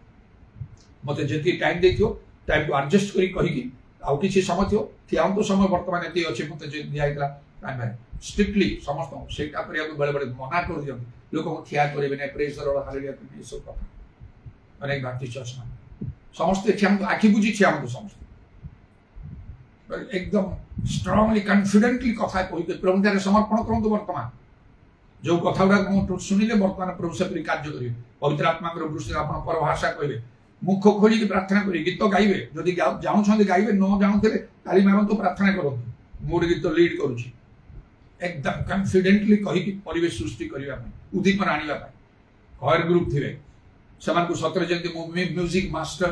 मते जेती टाइम देथियो टाइम को एडजस्ट करी कहि आउ किछि समय थियो ठिया भंतु समय वर्तमान एती अछि मते जे दियाइतला टाइम बाय स्ट्रिक्टली समस्त सेटा करिया को बळे बळे मना कर दियो लोक को ठिया करिवे नै प्रेज द लॉर्ड हालेलुया कि सब कथा अनेक बात चर्च में समस्त ठिया आखि बुझी ठिया भंतु समस्त एकदम स्ट्रांगली कॉन्फिडेंटली कथा कहि के प्रभु के समर्पण करंतु वर्तमान जो कथा गुड़ा शुणिले बर्तमान प्रभु से कार्य करेंगे पवित्र आत्मा दृष्टि आप परभाषा कहे मुख खोल प्रार्थना करेंगे गीत गाइबे जदि जाऊँ गाइबे न जाऊे ताली मारतु प्रार्थना करूँ मोटे गीत लीड करुँच एकदम कॉन्फिडेंटली कहीकि परिवेश सृष्टि करने उद्दीपना आने कयर ग्रुप थे से सतरे जमी म्यूजिक मास्टर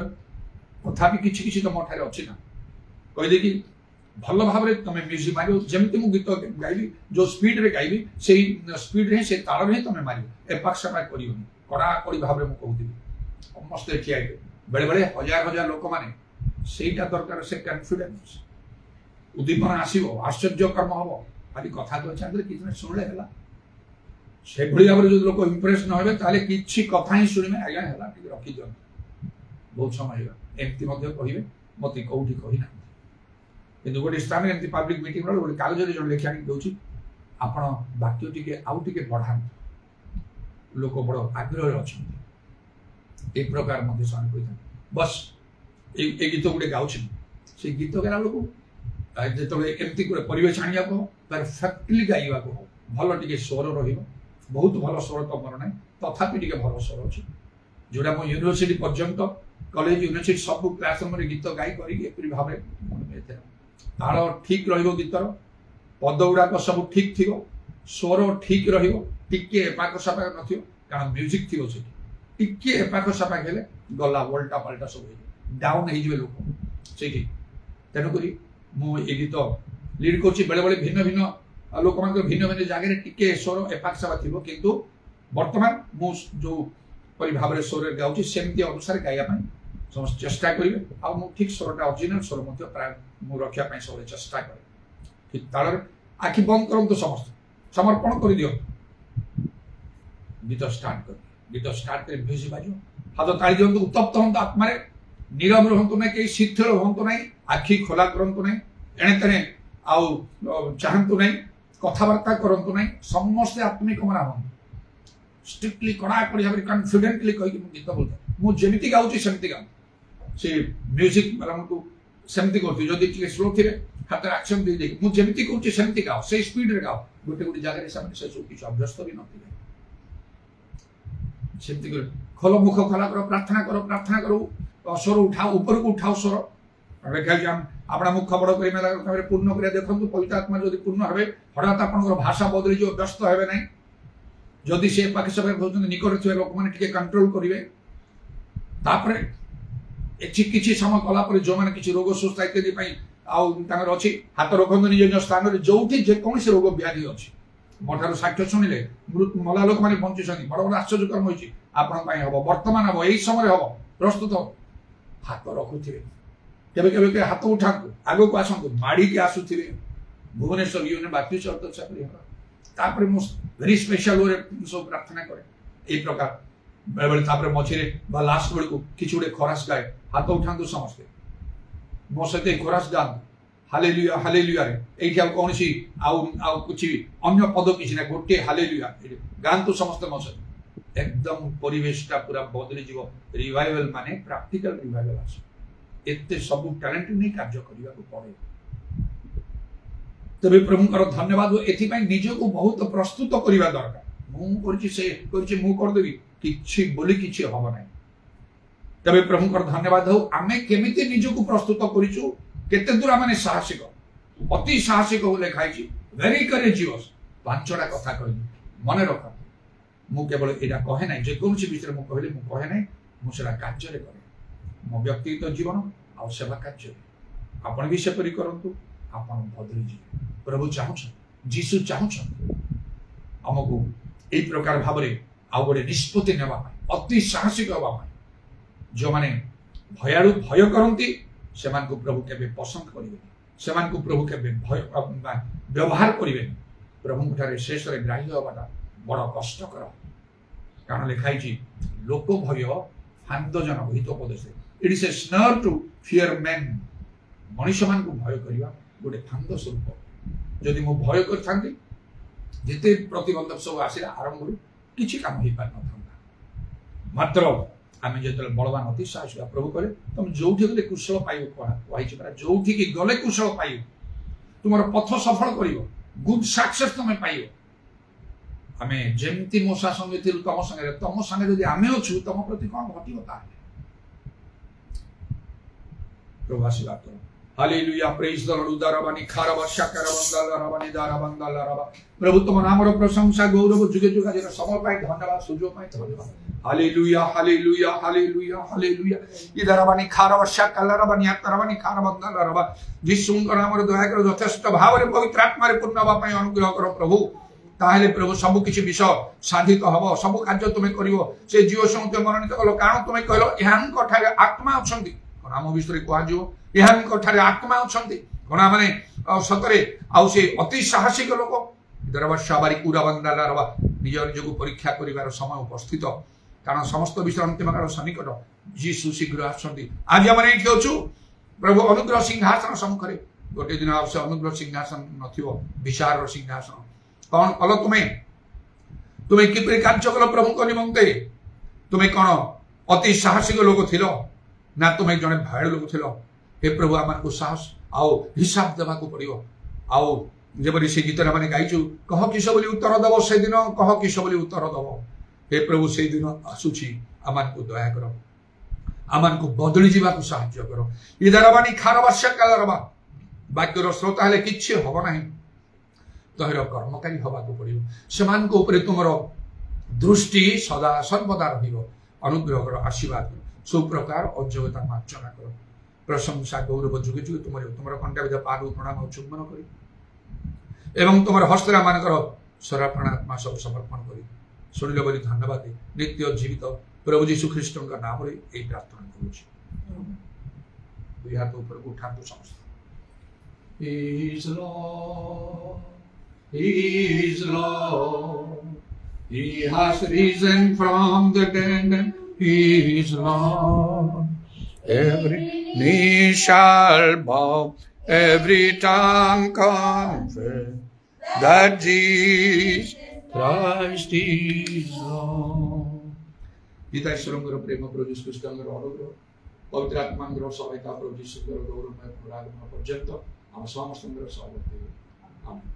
तथापि किसी तो मोटे अच्छी ना कहीदे भल भाव में तुम म्यूजिक मार जमी मुझे गीत गाइबी जो स्पीड रे गाइबी से स्पीड रे से ताल रे तुम मार एपाक सेपाक कर कड़ाकड़ी भाव में मुझे समस्ते ठिया बेले बेले हजार हजार लोक मैंने से दरकार से कॉन्फिडेंस उद्दीपना आसो आश्चर्य कर्म हम खाली कथा तो चाहते कि शुणिले है से भाव में जो लोक इम्प्रेस न हो कि कथा ही शुणे आज्ञा है रखी दिखाँ बहुत समय एमती कहे मत कौटी कही ना कि गोटे स्थान में पब्लिक मीटिंग गोटे कागज जो लेखा दूसरी आपण वाक्य टी आउ टे बढ़ा लोक बड़ आग्रह अच्छा एक प्रकार कही बस ये गीत गोटे गाँव से गीत गाला बेलू जो एमती गोटे परिवेश आने को परफेक्टली गाइबा को भल टे स्वर बहुत भल स्वर तो मोर ना तथापि टे भल स्वर अच्छे जोड़ा मो यूनिवर्सिटी पर्यंत कॉलेज यूनिवर्सिटी सब क्लासरूम गीत गाई कर भाव ताल ठीक गीतर पद गुड़ाक सब ठीक थी स्वर ठीक रे एपाक सापाक न कारण म्यूजिक थी टी एपाक सापाक हेले गला वल्टा पाल्टा सब डाउन हो लोक से तेणुक मुझे गीत लीड कर बेले बेले भिन्न भिन्न लोक भिन्न भिन्न जगह टी स्वर एपाक सापा थी किंतु बर्तमान मु जो भाव में स्वर गाँव सेमती अनुसार गाइबा समस्त चेष्टा करेंगे आ ठीक स्वरटा ओरिजिनल स्वर प्राय मुझे रखापी सब चेष्टा करें ठीक ताल आखि बंद करूँ समस्त समर्पण कर दियो गीत स्टार्ट कर म्यूजिक बाजो हाथ ताली दिंतु उत्तप्त हूँ आत्मा नीरव रुहतु ना कहीं शिथिल हूँ ना आखि खोला करूँ ना एणे तेणे चाहतु ना कथबार्ता करूँ ना समस्ते आत्मिक मना हूँ स्ट्रिक्टली कड़ाकड़ी भाव कन्फिडेंटली कहीकि गीत बोलता मुझे गाँची सेमती गाँ से म्यूजिक वाला सेमती कर स्लो थे हाथ एक्शन दे मुझे कहूँ सेमती गाओ से स्पीड रे गाओ गोटे गोटे जगह से सब किसी अभ्यस्त भी नथिले सेमती कर खोल मुख खोला करो प्रार्थना करो स्वर उठाओ ऊपर को उठाओ स्वर अपना मुख बड़ कर पूर्ण कर देखो पवित्र आत्मा जो पूर्ण हे हठात आप भाषा बदली जो व्यस्त हे ना जदि से पाखे सब निकट थे लोक मैंने कंट्रोल करेंगे किसी समय कलापर जो मैंने किसी रोग सुस्थ इत्यादि अच्छी हाथ रखते निज स्थान में जो जेकोसी रोग व्याधि अच्छी मोठार साक्ष्य शुणिले मला लोक मैंने बंचुंट बड़ बड़ आश्चर्यकर्म होती आपण हम बर्तमान हम यही समय हम प्रस्तुत हाथ रखुवे के हाथ उठा आग को आसतु माड़ी आसुवे Bhubaneswar Union Baptist Church very special way सब प्रार्थना करे यही प्रकार बेले बेले मझे लास्ट बेलू किसी गोटे खरास गाए हाथ उठा समस्ते मो सहित खरास गाँव हालेलुया हालेलुया रे कौन कुछ अन्य पद किसी ना गोटे हालेलुया गाँतु समस्ते मो सहित एकदम परिवेशटा पूरा बदली जीव रिवाइवल माने प्रैक्टिकल रिवाइवल आसे एते सब टैलेंट नहीं कार्य करने पड़े तबे प्रभुंकर धन्यवाद एथिपाई निजको बहुत प्रस्तुत करने दरकार मुदेवी किछि बोली किछि हम ना तबे प्रभुंकर धन्यवाद हो आमे केमिति निजको प्रस्तुत करिछु केते दूर माने साहसिक अति साहसिक लिखाई वेरी करेजियस पांचटा कथा कहली मन रख मु केवल एटा कहे ना जेकोसी विषय मु कहले मु कहे ना मु सेरा कार्य रे करे मो व्यक्तिगत जीवन आ सेवा कार्य आपण भी सेपरी करंतु आपण बदली जी प्रभु चाहू जीसु चाहू आमको यही प्रकार भाव में आउ गोटे निष्पत्ति नेबा अति साहसिक हवा जो माने भयालु भय करती से प्रभु के पसंद करेंगे प्रभु के व्यवहार करेंगे प्रभु शेष ग्राह्य हवाटा बड़ कष्टकर कारण लिखाई लोक भय फांदजन Hitopadesha it is a snare to fear man मनुष्य मान को भय करवा गोटे फांद स्वरूप जदि मु भय कर जिते प्रतिबंधक सब आसला आरंभ किसी काम हो पार न मात्र आम जो बलवान अति साहस प्रभु कहे तुम जो गले कुशल पाइब कह जो गले कुशल पाइब तुम पथ सफल कर गुड सक्सेस तुम पाइब आम जमती मोसा संगे तुम संगे जब आम अच्छु तुम प्रति कौन घटो प्रभु आशीर्वाद करो हालेलुया प्रेज द लॉर्ड उदारबानी खारबा शाकरबंदलरबानी दारबंदलरबा प्रभु तुम नामर प्रशंसा गौरव जुगे जुगे जरा समय पाई धन्यवाद सुजो पाई धन्यवाद हालेलुया हालेलुया हालेलुया हालेलुया इदारबानी खारबा शाकरबंदलरबानी आतरबानी खारबंदलरबा जिसुंकर नामर दया कर यथेष्ट भाव रे पवित्र आत्मा रे पूर्ण हवा पाई अनुग्रह करो प्रभु ताहले प्रभु सब किछि विषय साधित हबो सब कार्य तुमे करिवो से जीव संत मनोनीत कलो कारण तुमे कहलो एहान कठारे आत्मा अछंती नाम विषय कह जो यहाँ आत्मा अच्छा गणा माने सतरे आउ से अति साहसिक लोक दरबारी पूरा बंदा निज निज को परीक्षा कर समय उपस्थित कारण समस्त विषय अंतिम काल सन्निकट जीशु शीघ्र आसुँच आज आम ये अच्छु प्रभु अनुग्रह सिंहासन सम्मुखें गोटे दिन अवश्य अनुग्रह सिंहासन नथिबो विचार सिंहासन कौन कल तुम्हें किपरि कार्य कल प्रभु निमंते तुम्हें कौन अति साहसिक लोक थिल ना तुम्हें जड़े भय लोक थिल हे प्रभु आम को साहस आओ हिसाब देवा पड़ो आओ जबरी से गीत मैंने गाइचु कह किस बोली उत्तर दब से दिन कह किस बोली उत्तर दब हे प्रभु से दिन आसूची आम को दया कर आम को बदली जावाक साहाय्य कर इधरबानी खार वर्षा काल वाक्यर श्रोता हेले किछि हब नाही तहर कर्मकारी हवा पड़ो से तुम दृष्टि सदा सर्वदा अनुग्रह कर आशीर्वाद सुप्रकार अयोग्यता मार्जना कर प्रशंसा गौरव जुगे जुगे तुम कंठा पाद प्रणाम चुम्बन कर एवं तुम हस्तरा मानकर सरापणात्मा सब समर्पण कर शुणिल बोली धन्यवाद नित्य जीवित प्रभु यीशु ख्रीष्ट नाम ये प्रार्थना करुच्ची दुई हाथ ऊपर उठातु समस्त He is Lord, He is Lord, He has risen from the dead, He is Lord. Every knee shall bow, every tongue confess that Jesus Christ is Lord. Gita ईश्वर प्रेम प्रभु यीशु ख्रीष्ट अनुग्रह पवित्र आत्मा सहायता प्रभु यीशु गौरवमय पुरागमन पर्यंत हम समस्त सहवर्ती आमेन।